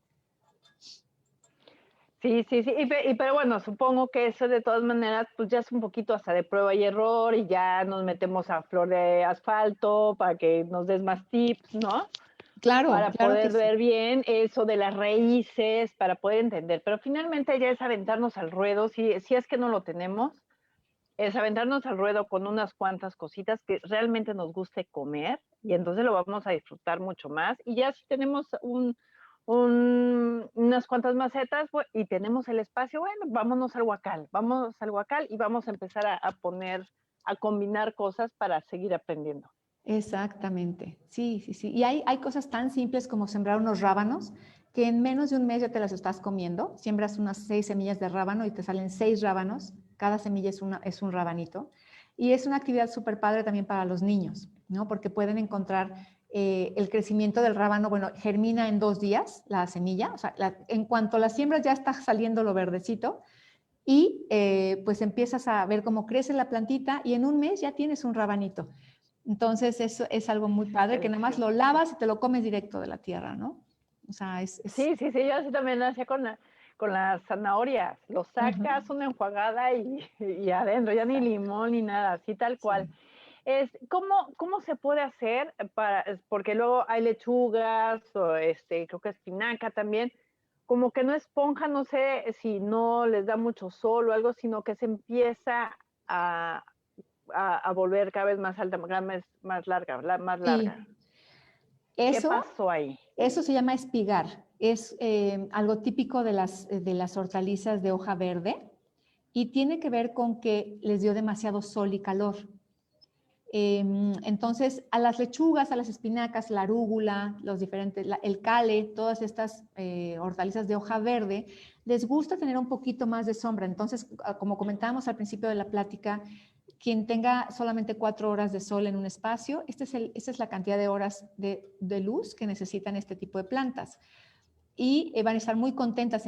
Sí, sí, sí, pero bueno, supongo que eso de todas maneras, pues ya es un poquito hasta de prueba y error y ya nos metemos a flor de asfalto para que nos des más tips, ¿no? Claro, Para claro que poder sí. ver bien eso de las raíces, para poder entender, pero finalmente ya es aventarnos al ruedo, si es que no lo tenemos, es aventarnos al ruedo con unas cuantas cositas que realmente nos guste comer y entonces lo vamos a disfrutar mucho más. Y ya si tenemos unas cuantas macetas y tenemos el espacio, bueno, vámonos al huacal y vamos a empezar a poner, a combinar cosas para seguir aprendiendo. Exactamente, sí, sí, sí. Y hay cosas tan simples como sembrar unos rábanos que en menos de un mes ya te las estás comiendo. Siembras unas 6 semillas de rábano y te salen 6 rábanos. Cada semilla es un rabanito. Y es una actividad súper padre también para los niños, ¿no? Porque pueden encontrar el crecimiento del rábano, bueno, germina en 2 días la semilla, o sea, en cuanto la siembras ya está saliendo lo verdecito y pues empiezas a ver cómo crece la plantita y en un mes ya tienes un rabanito. Entonces, eso es algo muy padre, que nada más lo Perfecto. lavas y te lo comes directo de la tierra, ¿no? O sea, Sí, sí, sí, yo así también lo hacía con las zanahorias. Lo Ujú, sacas una enjuagada y adentro, ya ni exacto, limón ni nada, así tal sí. cual. ¿Cómo se puede hacer porque luego hay lechugas o creo que espinaca también, como que no esponja, no sé si no les da mucho sol o algo, sino que se empieza a, a volver cada vez más alta, más larga, más larga. Sí, ¿Qué eso, pasó ahí? eso se llama espigar. Es algo típico de las hortalizas de hoja verde y tiene que ver con que les dio demasiado sol y calor. Entonces, a las lechugas, a las espinacas, la arúgula, los diferentes, el cale, todas estas hortalizas de hoja verde, les gusta tener un poquito más de sombra. Entonces, como comentábamos al principio de la plática, quien tenga solamente 4 horas de sol en un espacio, esta es la cantidad de horas de luz que necesitan este tipo de plantas. Y van a estar muy contentas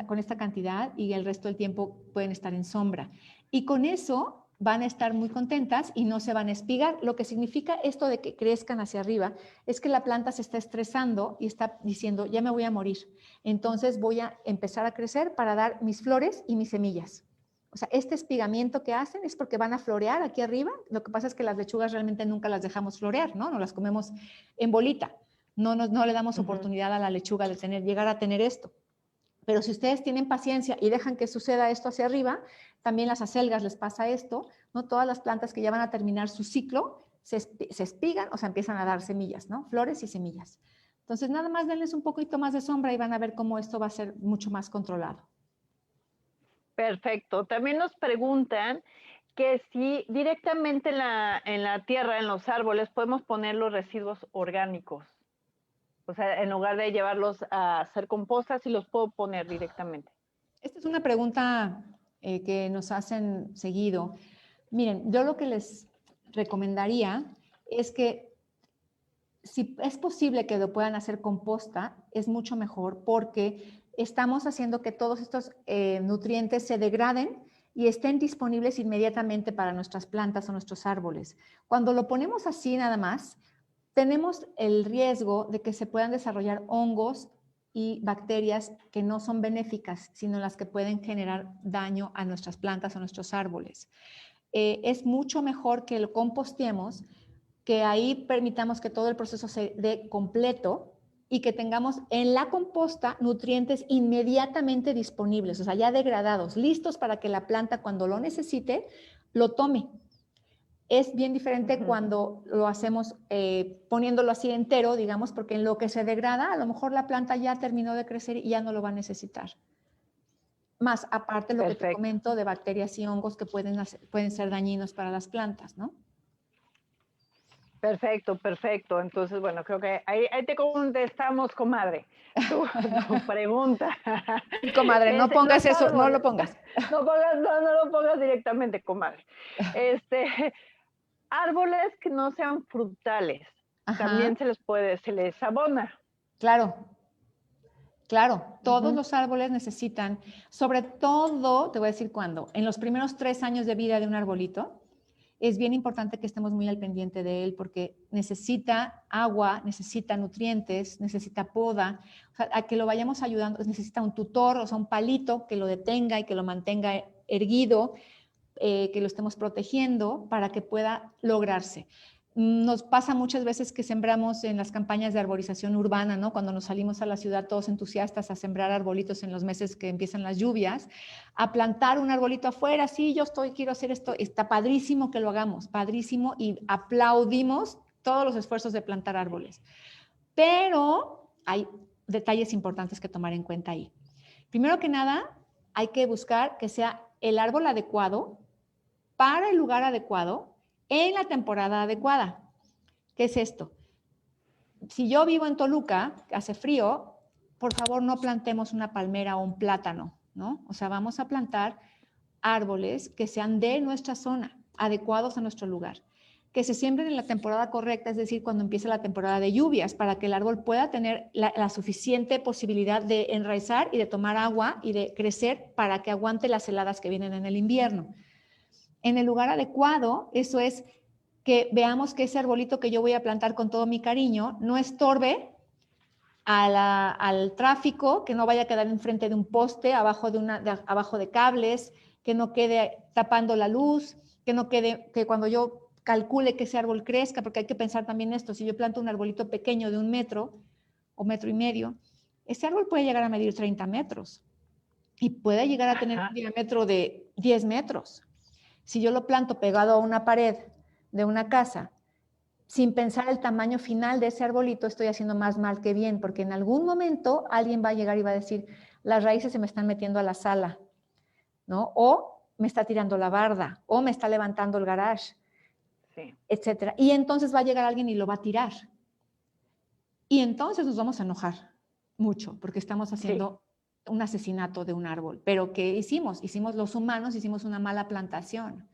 con esta cantidad y el resto del tiempo pueden estar en sombra. Y con eso van a estar muy contentas y no se van a espigar. Lo que significa esto de que crezcan hacia arriba es que la planta se está estresando y está diciendo, ya me voy a morir. Entonces voy a empezar a crecer para dar mis flores y mis semillas. O sea, este espigamiento que hacen es porque van a florear aquí arriba. Lo que pasa es que las lechugas realmente nunca las dejamos florear, ¿no? No las comemos en bolita. No le damos Ujú. oportunidad a la lechuga de llegar a tener esto. Pero si ustedes tienen paciencia y dejan que suceda esto hacia arriba, también las acelgas les pasa esto, ¿no? Todas las plantas que ya van a terminar su ciclo se espigan, o sea, empiezan a dar semillas, ¿no? Flores y semillas. Entonces, nada más denles un poquito más de sombra y van a ver cómo esto va a ser mucho más controlado. Perfecto. También nos preguntan que si directamente en la tierra, en los árboles, podemos poner los residuos orgánicos. O sea, en lugar de llevarlos a hacer composta, si los puedo poner directamente. Esta es una pregunta que nos hacen seguido. Miren, yo lo que les recomendaría es que si es posible que lo puedan hacer composta, es mucho mejor porque estamos haciendo que todos estos nutrientes se degraden y estén disponibles inmediatamente para nuestras plantas o nuestros árboles. Cuando lo ponemos así nada más, tenemos el riesgo de que se puedan desarrollar hongos y bacterias que no son benéficas, sino las que pueden generar daño a nuestras plantas o nuestros árboles. Es mucho mejor que lo compostemos, que ahí permitamos que todo el proceso se dé completo y que tengamos en la composta nutrientes inmediatamente disponibles, o sea, ya degradados, listos para que la planta cuando lo necesite lo tome. Es bien diferente Ujú. cuando lo hacemos poniéndolo así entero, digamos, porque en lo que se degrada, a lo mejor la planta ya terminó de crecer y ya no lo va a necesitar. Más aparte lo que te Perfecto. comento de bacterias y hongos que pueden ser dañinos para las plantas, ¿no? Perfecto, perfecto. Entonces, bueno, creo que ahí te contestamos, comadre. Tu pregunta. Sí, comadre, no pongas Los eso, no lo árboles. pongas. No lo pongas directamente, comadre. Este, árboles que no sean frutales. Ajá, También se les abona. claro, claro. Todos Ujú. los árboles necesitan, sobre todo, te voy a decir cuándo, en los primeros 3 años de vida de un arbolito, es bien importante que estemos muy al pendiente de él porque necesita agua, necesita nutrientes, necesita poda. O sea, a que lo vayamos ayudando, necesita un tutor, o sea, un palito que lo detenga y que lo mantenga erguido, que lo estemos protegiendo para que pueda lograrse. Nos pasa muchas veces que sembramos en las campañas de arborización urbana, ¿no? Cuando nos salimos a la ciudad todos entusiastas a sembrar arbolitos en los meses que empiezan las lluvias, a plantar un arbolito afuera, sí, quiero hacer esto, está padrísimo que lo hagamos, padrísimo, y aplaudimos todos los esfuerzos de plantar árboles. Pero hay detalles importantes que tomar en cuenta ahí. Primero que nada, hay que buscar que sea el árbol adecuado para el lugar adecuado en la temporada adecuada. ¿Qué es esto? Si yo vivo en Toluca, hace frío, por favor no plantemos una palmera o un plátano, ¿no? O sea, vamos a plantar árboles que sean de nuestra zona, adecuados a nuestro lugar, que se siembren en la temporada correcta, es decir, cuando empiece la temporada de lluvias, para que el árbol pueda tener la suficiente posibilidad de enraizar y de tomar agua y de crecer para que aguante las heladas que vienen en el invierno. En el lugar adecuado, eso es que veamos que ese arbolito que yo voy a plantar con todo mi cariño no estorbe al tráfico, que no vaya a quedar enfrente de un poste, abajo de cables, que no quede tapando la luz, que cuando yo calcule que ese árbol crezca, porque hay que pensar también esto, si yo planto un arbolito pequeño de 1 metro o 1,5 metros, ese árbol puede llegar a medir 30 metros y puede llegar a tener un diámetro de 10 metros. Si yo lo planto pegado a una pared de una casa, sin pensar el tamaño final de ese arbolito, estoy haciendo más mal que bien, porque en algún momento alguien va a llegar y va a decir, las raíces se me están metiendo a la sala, ¿no? O me está tirando la barda, o me está levantando el garage, sí, etcétera. Y entonces va a llegar alguien y lo va a tirar. Y entonces nos vamos a enojar mucho, porque estamos haciendo un asesinato de un árbol. Pero ¿qué hicimos? Los humanos hicimos una mala plantación.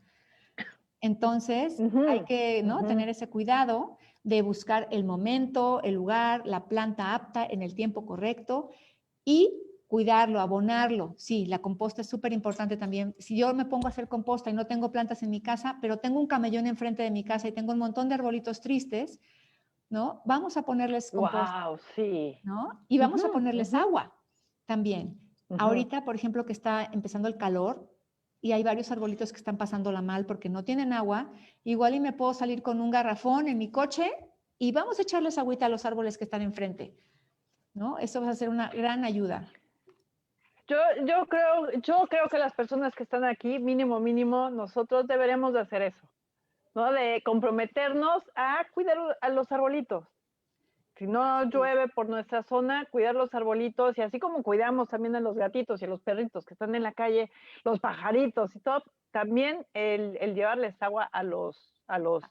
Entonces, hay que, ¿no?, tener ese cuidado de buscar el momento, el lugar, la planta apta en el tiempo correcto y cuidarlo, abonarlo. Sí, la composta es súper importante también. Si yo me pongo a hacer composta y no tengo plantas en mi casa, pero tengo un camellón enfrente de mi casa y tengo un montón de arbolitos tristes, ¿no? Vamos a ponerles composta. Wow, sí. ¿No? Y vamos a ponerles agua también. Ahorita, por ejemplo, que está empezando el calor y hay varios arbolitos que están pasándola mal porque no tienen agua, igual y me puedo salir con un garrafón en mi coche y vamos a echarles agüita a los árboles que están enfrente, ¿no? Eso va a ser una gran ayuda. Yo creo que las personas que están aquí, mínimo, nosotros deberemos de hacer eso, ¿no? De comprometernos a cuidar a los arbolitos. Si no llueve por nuestra zona, cuidar los arbolitos y así como cuidamos también a los gatitos y a los perritos que están en la calle, los pajaritos y todo, también el llevarles agua a los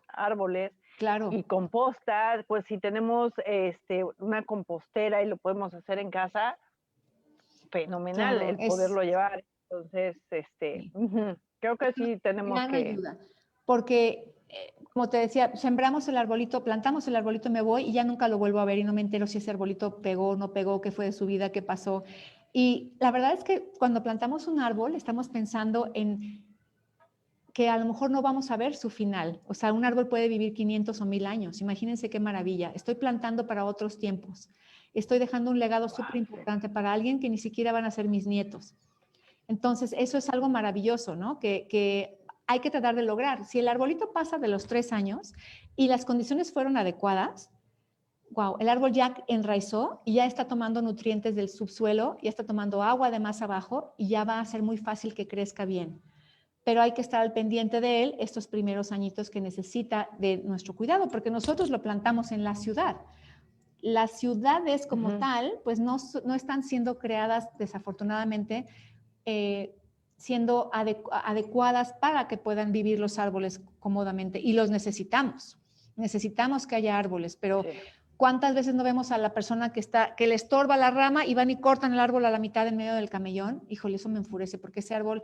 árboles. Claro. Y composta, pues si tenemos una compostera y lo podemos hacer en casa, fenomenal, claro, el poderlo llevar. Entonces, creo que sí tenemos gran que... ayuda, porque como te decía, sembramos el arbolito, plantamos el arbolito, me voy y ya nunca lo vuelvo a ver y no me entero si ese arbolito pegó o no pegó, qué fue de su vida, qué pasó. Y la verdad es que cuando plantamos un árbol estamos pensando en que a lo mejor no vamos a ver su final. O sea, un árbol puede vivir 500 o 1000 años. Imagínense qué maravilla. Estoy plantando para otros tiempos. Estoy dejando un legado súper importante para alguien que ni siquiera van a ser mis nietos. Entonces, eso es algo maravilloso, ¿no? Que hay que tratar de lograr. Si el arbolito pasa de los 3 años y las condiciones fueron adecuadas, wow, el árbol ya enraizó y ya está tomando nutrientes del subsuelo, ya está tomando agua de más abajo y ya va a ser muy fácil que crezca bien. Pero hay que estar al pendiente de él estos primeros añitos que necesita de nuestro cuidado, porque nosotros lo plantamos en la ciudad. Las ciudades como tal, pues no están siendo creadas desafortunadamente siendo adecuadas para que puedan vivir los árboles cómodamente y los necesitamos. Necesitamos que haya árboles, pero ¿cuántas veces no vemos a la persona que le estorba la rama y van y cortan el árbol a la mitad en medio del camellón? Híjole, eso me enfurece porque ese árbol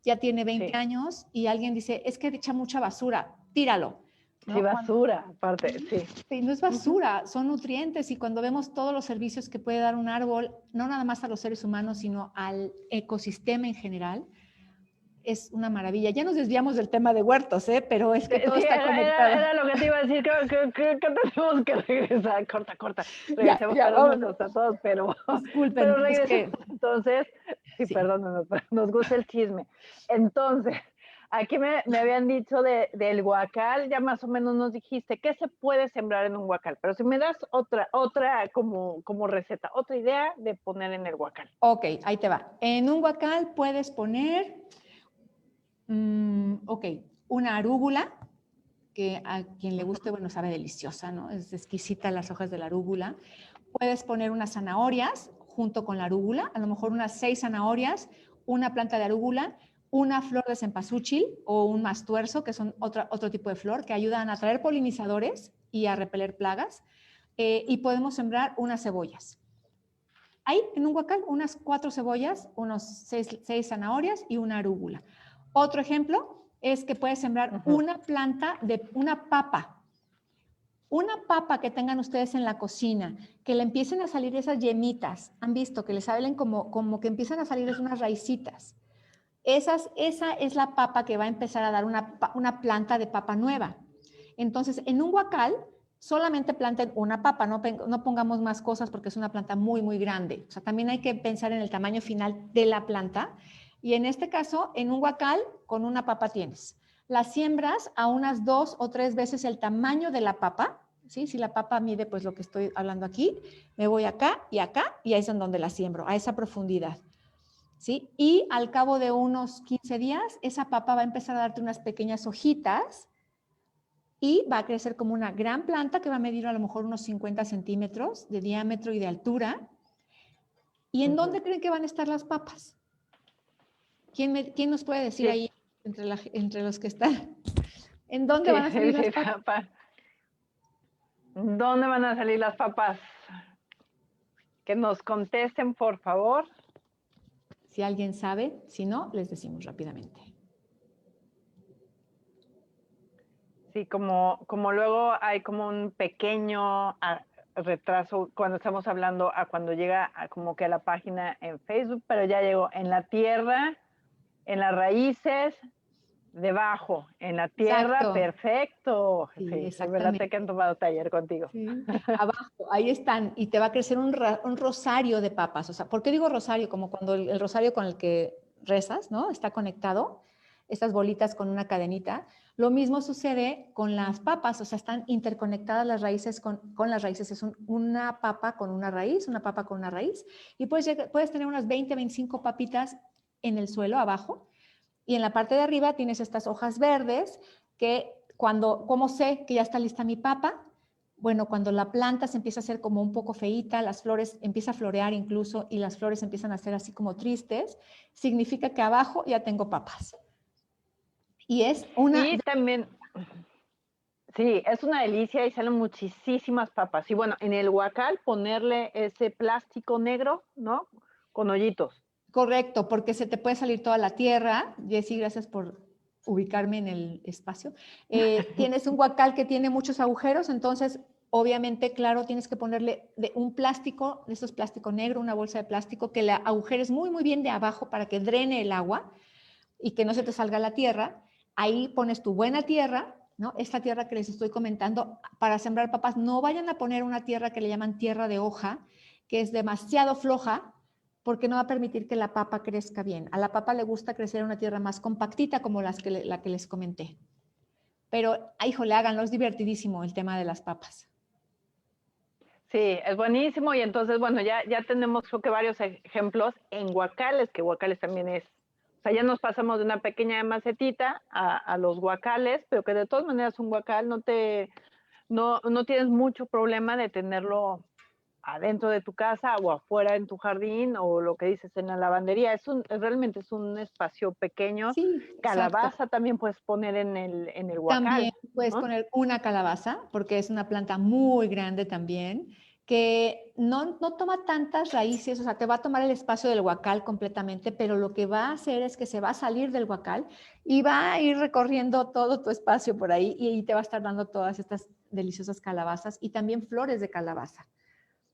ya tiene 20 años y alguien dice, es que echa mucha basura, tíralo. ¿No? Sí, basura, aparte, sí. Sí, no es basura, son nutrientes y cuando vemos todos los servicios que puede dar un árbol, no nada más a los seres humanos, sino al ecosistema en general, es una maravilla. Ya nos desviamos del tema de huertos, pero es que todo Sí, está conectado. era lo que te iba a decir, que tenemos que regresar, corta. Regresemos, Ya, perdónenos a todos, pero disculpen, es regresemos. que... Entonces, sí, Sí. perdónenos, pero nos gusta el chisme. Entonces, aquí me habían dicho del guacal, ya más o menos nos dijiste, ¿qué se puede sembrar en un guacal? Pero si me das otra como receta, otra idea de poner en el guacal. Ok, ahí te va. En un guacal puedes poner, una arúgula, que a quien le guste, bueno, sabe deliciosa, ¿no? Es exquisita las hojas de la arúgula. Puedes poner unas zanahorias junto con la arúgula, a lo mejor unas 6 zanahorias, una planta de arúgula, una flor de cempasúchil o un mastuerzo, que son otro tipo de flor, que ayudan a atraer polinizadores y a repeler plagas. Y podemos sembrar unas cebollas. Ahí, en un guacal, unas 4 cebollas, unos 6 zanahorias y una arúgula. Otro ejemplo es que puedes sembrar una planta de una papa. Una papa que tengan ustedes en la cocina, que le empiecen a salir esas yemitas. ¿Han visto que les salen como que empiezan a salir unas raicitas? Esa es la papa que va a empezar a dar una planta de papa nueva. Entonces, en un guacal, solamente planten una papa, no pongamos más cosas porque es una planta muy, muy grande. O sea, también hay que pensar en el tamaño final de la planta. Y en este caso, en un guacal, con una papa tienes. La siembras a unas 2 o 3 veces el tamaño de la papa, ¿sí? Si la papa mide, pues lo que estoy hablando aquí, me voy acá, y ahí es en donde la siembro, a esa profundidad. ¿Sí? Y al cabo de unos 15 días, esa papa va a empezar a darte unas pequeñas hojitas y va a crecer como una gran planta que va a medir a lo mejor unos 50 centímetros de diámetro y de altura. ¿Y en dónde creen que van a estar las papas? ¿Quién nos puede decir ahí entre los que están? ¿En dónde van a salir las papas? ¿Dónde van a salir las papas? Que nos contesten, por favor. Si alguien sabe, si no, les decimos rápidamente. Sí, como luego hay como un pequeño retraso cuando estamos hablando a cuando llega como que a la página en Facebook, pero ya llegó en la tierra, en las raíces, debajo, en la tierra, Exacto. perfecto. Sí, Sí, es verdad exactamente. que han tomado taller contigo. Sí. Abajo, ahí están, y te va a crecer un rosario de papas. O sea, ¿por qué digo rosario? Como cuando el rosario con el que rezas, ¿no? Está conectado, estas bolitas con una cadenita. Lo mismo sucede con las papas, o sea, están interconectadas las raíces con las raíces. Es una papa con una raíz, una papa con una raíz, y puedes tener unas 20, 25 papitas en el suelo abajo, y en la parte de arriba tienes estas hojas verdes que ¿cómo sé que ya está lista mi papa? Bueno, cuando la planta se empieza a hacer como un poco feíta, las flores empieza a florear incluso y las flores empiezan a ser así como tristes, significa que abajo ya tengo papas. Y es una... Y también, sí, es una delicia y salen muchísimas papas. Y bueno, en el huacal ponerle ese plástico negro, ¿no? Con hoyitos. Correcto, porque se te puede salir toda la tierra. Jessy, gracias por ubicarme en el espacio. Tienes un guacal que tiene muchos agujeros, entonces obviamente, claro, tienes que ponerle un plástico, de esos plástico negro, una bolsa de plástico, que la agujeres muy, muy bien de abajo para que drene el agua y que no se te salga la tierra. Ahí pones tu buena tierra, ¿no? Esta tierra que les estoy comentando, para sembrar papas, no vayan a poner una tierra que le llaman tierra de hoja, que es demasiado floja, porque no va a permitir que la papa crezca bien. A la papa le gusta crecer en una tierra más compactita como la que les comenté. Pero, híjole, háganlo, es divertidísimo el tema de las papas. Sí, es buenísimo y entonces, bueno, ya tenemos creo que varios ejemplos en guacales, que guacales también es, o sea, ya nos pasamos de una pequeña macetita a los guacales, pero que de todas maneras un guacal no tienes mucho problema de tenerlo adentro de tu casa o afuera en tu jardín o lo que dices en la lavandería. Realmente es un espacio pequeño. Sí, exacto. Calabaza también puedes poner en el También guacal, puedes ¿no? poner una calabaza, porque es una planta muy grande también, que no toma tantas raíces, o sea, te va a tomar el espacio del huacal completamente, pero lo que va a hacer es que se va a salir del huacal y va a ir recorriendo todo tu espacio por ahí y te va a estar dando todas estas deliciosas calabazas y también flores de calabaza,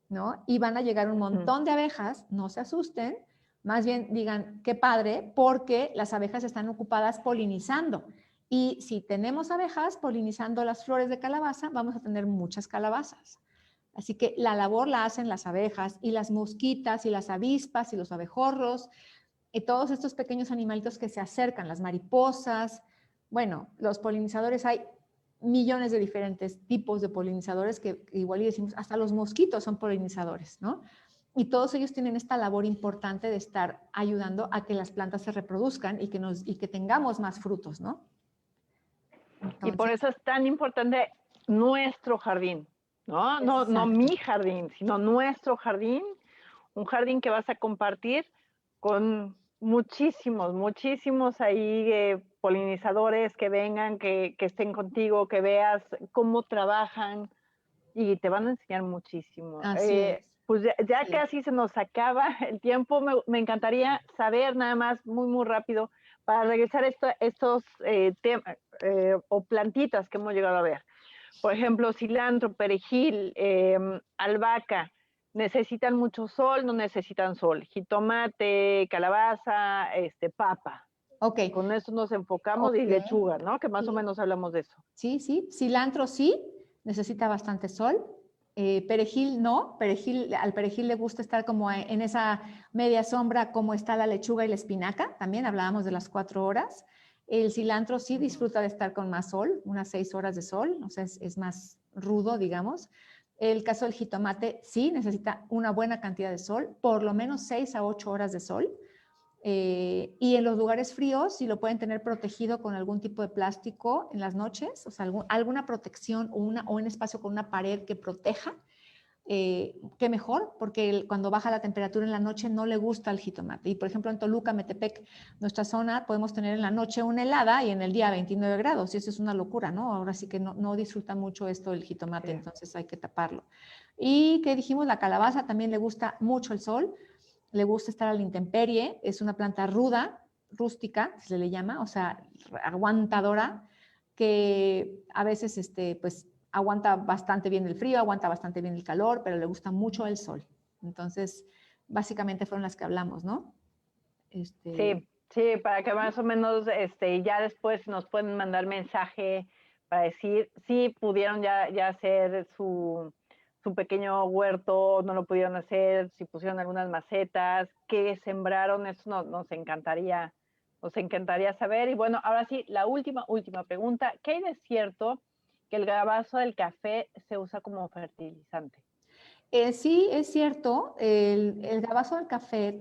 ¿no? Y van a llegar un montón de abejas, no se asusten, Más bien digan, qué padre, porque las abejas están ocupadas polinizando. Y si tenemos abejas polinizando las flores de calabaza, vamos a tener muchas calabazas. Así que la labor la hacen las abejas y las mosquitas y las avispas y los abejorros y todos estos pequeños animalitos que se acercan, las mariposas. Bueno, los polinizadores, hay millones de diferentes tipos de polinizadores que igual y decimos, hasta los mosquitos son polinizadores, ¿no? Y todos ellos tienen esta labor importante de estar ayudando a que las plantas se reproduzcan y que tengamos más frutos, ¿no? Y por Entonces, eso es tan importante nuestro jardín, ¿no? No exacto. mi jardín, sino nuestro jardín, un jardín que vas a compartir con muchísimos ahí polinizadores que vengan, que estén contigo, que veas cómo trabajan y te van a enseñar muchísimo. Así es. Pues ya Sí. casi se nos acaba el tiempo. Me encantaría saber nada más, muy rápido, para regresar estos temas o plantitas que hemos llegado a ver. Por ejemplo, cilantro, perejil, albahaca. ¿Necesitan mucho sol? No necesitan sol. Jitomate, calabaza, papa. Ok, Con eso nos enfocamos y ok. lechuga, ¿no? Que más o menos hablamos de eso. Sí, sí. Cilantro sí, necesita bastante sol. Perejil no, al perejil le gusta estar como en esa media sombra como está la lechuga y la espinaca, también hablábamos de las 4 horas. El cilantro sí disfruta de estar con más sol, unas 6 horas de sol, o sea, es más rudo, digamos. El caso del jitomate sí necesita una buena cantidad de sol, por lo menos 6 a 8 horas de sol. Y en los lugares fríos, si lo pueden tener protegido con algún tipo de plástico en las noches, o sea, alguna protección o un espacio con una pared que proteja, qué mejor, porque cuando baja la temperatura en la noche no le gusta el jitomate. Y por ejemplo, en Toluca, Metepec, nuestra zona, podemos tener en la noche una helada y en el día 29 grados, y eso es una locura, ¿no? Ahora sí que no disfruta mucho esto el jitomate, Sí. entonces hay que taparlo. Y que dijimos, la calabaza también le gusta mucho el sol, le gusta estar a la intemperie, es una planta ruda, rústica, se le llama, o sea, aguantadora, que a veces pues aguanta bastante bien el frío, aguanta bastante bien el calor, pero le gusta mucho el sol. Entonces, básicamente fueron las que hablamos, ¿no? Sí, para que más o menos ya después nos pueden mandar mensaje para decir si pudieron ya hacer su pequeño huerto, no lo pudieron hacer, si pusieron algunas macetas, qué sembraron, eso nos encantaría saber. Y bueno, ahora sí, la última pregunta, ¿qué hay de cierto que el garbanzo del café se usa como fertilizante? Sí, es cierto, el gabazo del café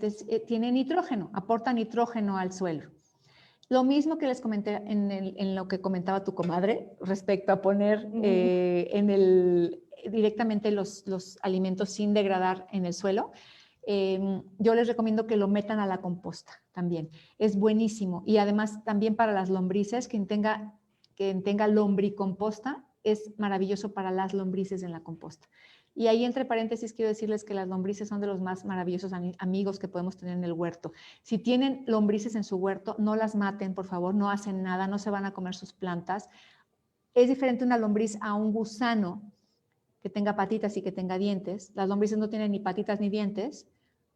tiene nitrógeno, aporta nitrógeno al suelo. Lo mismo que les comenté en lo que comentaba tu comadre respecto a poner directamente los alimentos sin degradar en el suelo. Yo les recomiendo que lo metan a la composta también. Es buenísimo. Y además también para las lombrices, quien tenga lombricomposta, es maravilloso para las lombrices en la composta. Y ahí entre paréntesis quiero decirles que las lombrices son de los más maravillosos amigos que podemos tener en el huerto. Si tienen lombrices en su huerto, no las maten, por favor, no hacen nada, no se van a comer sus plantas. Es diferente una lombriz a un gusano que tenga patitas y que tenga dientes. Las lombrices no tienen ni patitas ni dientes.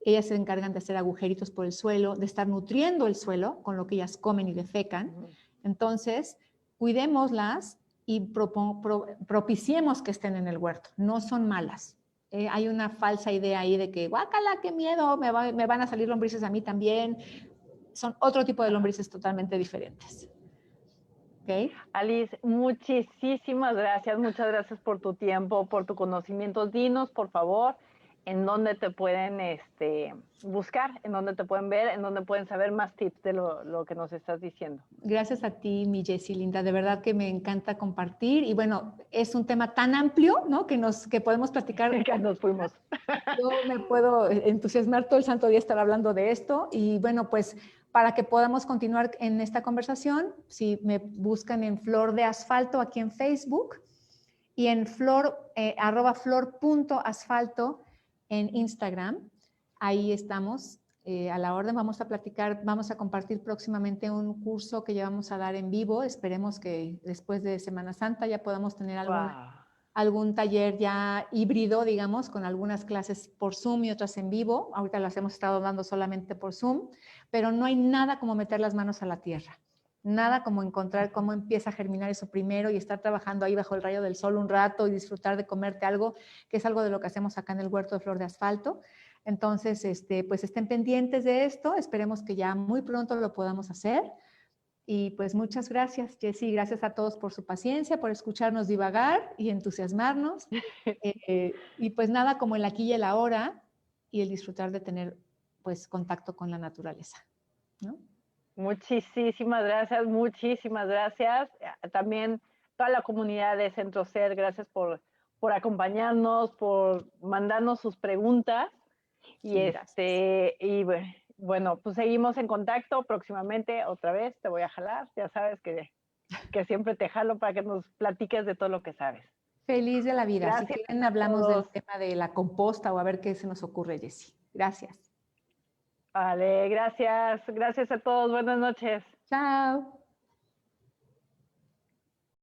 Ellas se encargan de hacer agujeritos por el suelo, de estar nutriendo el suelo con lo que ellas comen y defecan. Entonces, cuidémoslas y propiciemos que estén en el huerto. No son malas. Hay una falsa idea ahí de que, guácala, qué miedo, me van a salir lombrices a mí también. Son otro tipo de lombrices totalmente diferentes. ¿Okay? Alice, muchísimas gracias, muchas gracias por tu tiempo, por tu conocimiento. Dinos, por favor, en dónde te pueden buscar, en dónde te pueden ver, en dónde pueden saber más tips de lo que nos estás diciendo. Gracias a ti, mi Jessie linda. De verdad que me encanta compartir. Y bueno, es un tema tan amplio, ¿no? Que podemos platicar. Ya nos fuimos. Yo me puedo entusiasmar todo el santo día estar hablando de esto. Y bueno, pues para que podamos continuar en esta conversación, si me buscan en Flor de Asfalto aquí en Facebook y en @flor.asfalto en Instagram, ahí estamos. A la orden vamos a platicar, vamos a compartir próximamente un curso que ya vamos a dar en vivo. Esperemos que después de Semana Santa ya podamos tener alguna Wow. algún taller ya híbrido, digamos, con algunas clases por Zoom y otras en vivo. Ahorita las hemos estado dando solamente por Zoom, pero no hay nada como meter las manos a la tierra. Nada como encontrar cómo empieza a germinar eso primero y estar trabajando ahí bajo el rayo del sol un rato y disfrutar de comerte algo, que es algo de lo que hacemos acá en el Huerto de Flor de Asfalto. Entonces, pues estén pendientes de esto. Esperemos que ya muy pronto lo podamos hacer. Y pues muchas gracias, Jessy. Gracias a todos por su paciencia, por escucharnos divagar y entusiasmarnos. Y pues nada, como el aquí y el ahora y el disfrutar de tener pues contacto con la naturaleza, ¿no? Muchísimas gracias, muchísimas gracias. También toda la comunidad de Centro Ser, gracias por acompañarnos, por mandarnos sus preguntas. Y, Sí, gracias. bueno, pues seguimos en contacto próximamente. Otra vez te voy a jalar. Ya sabes que siempre te jalo para que nos platiques de todo lo que sabes. Feliz de la vida. Si Gracias quieren, a hablamos del todos. tema de la composta o a ver qué se nos ocurre, Jessy. Gracias. Vale, gracias. Gracias a todos. Buenas noches. Chao.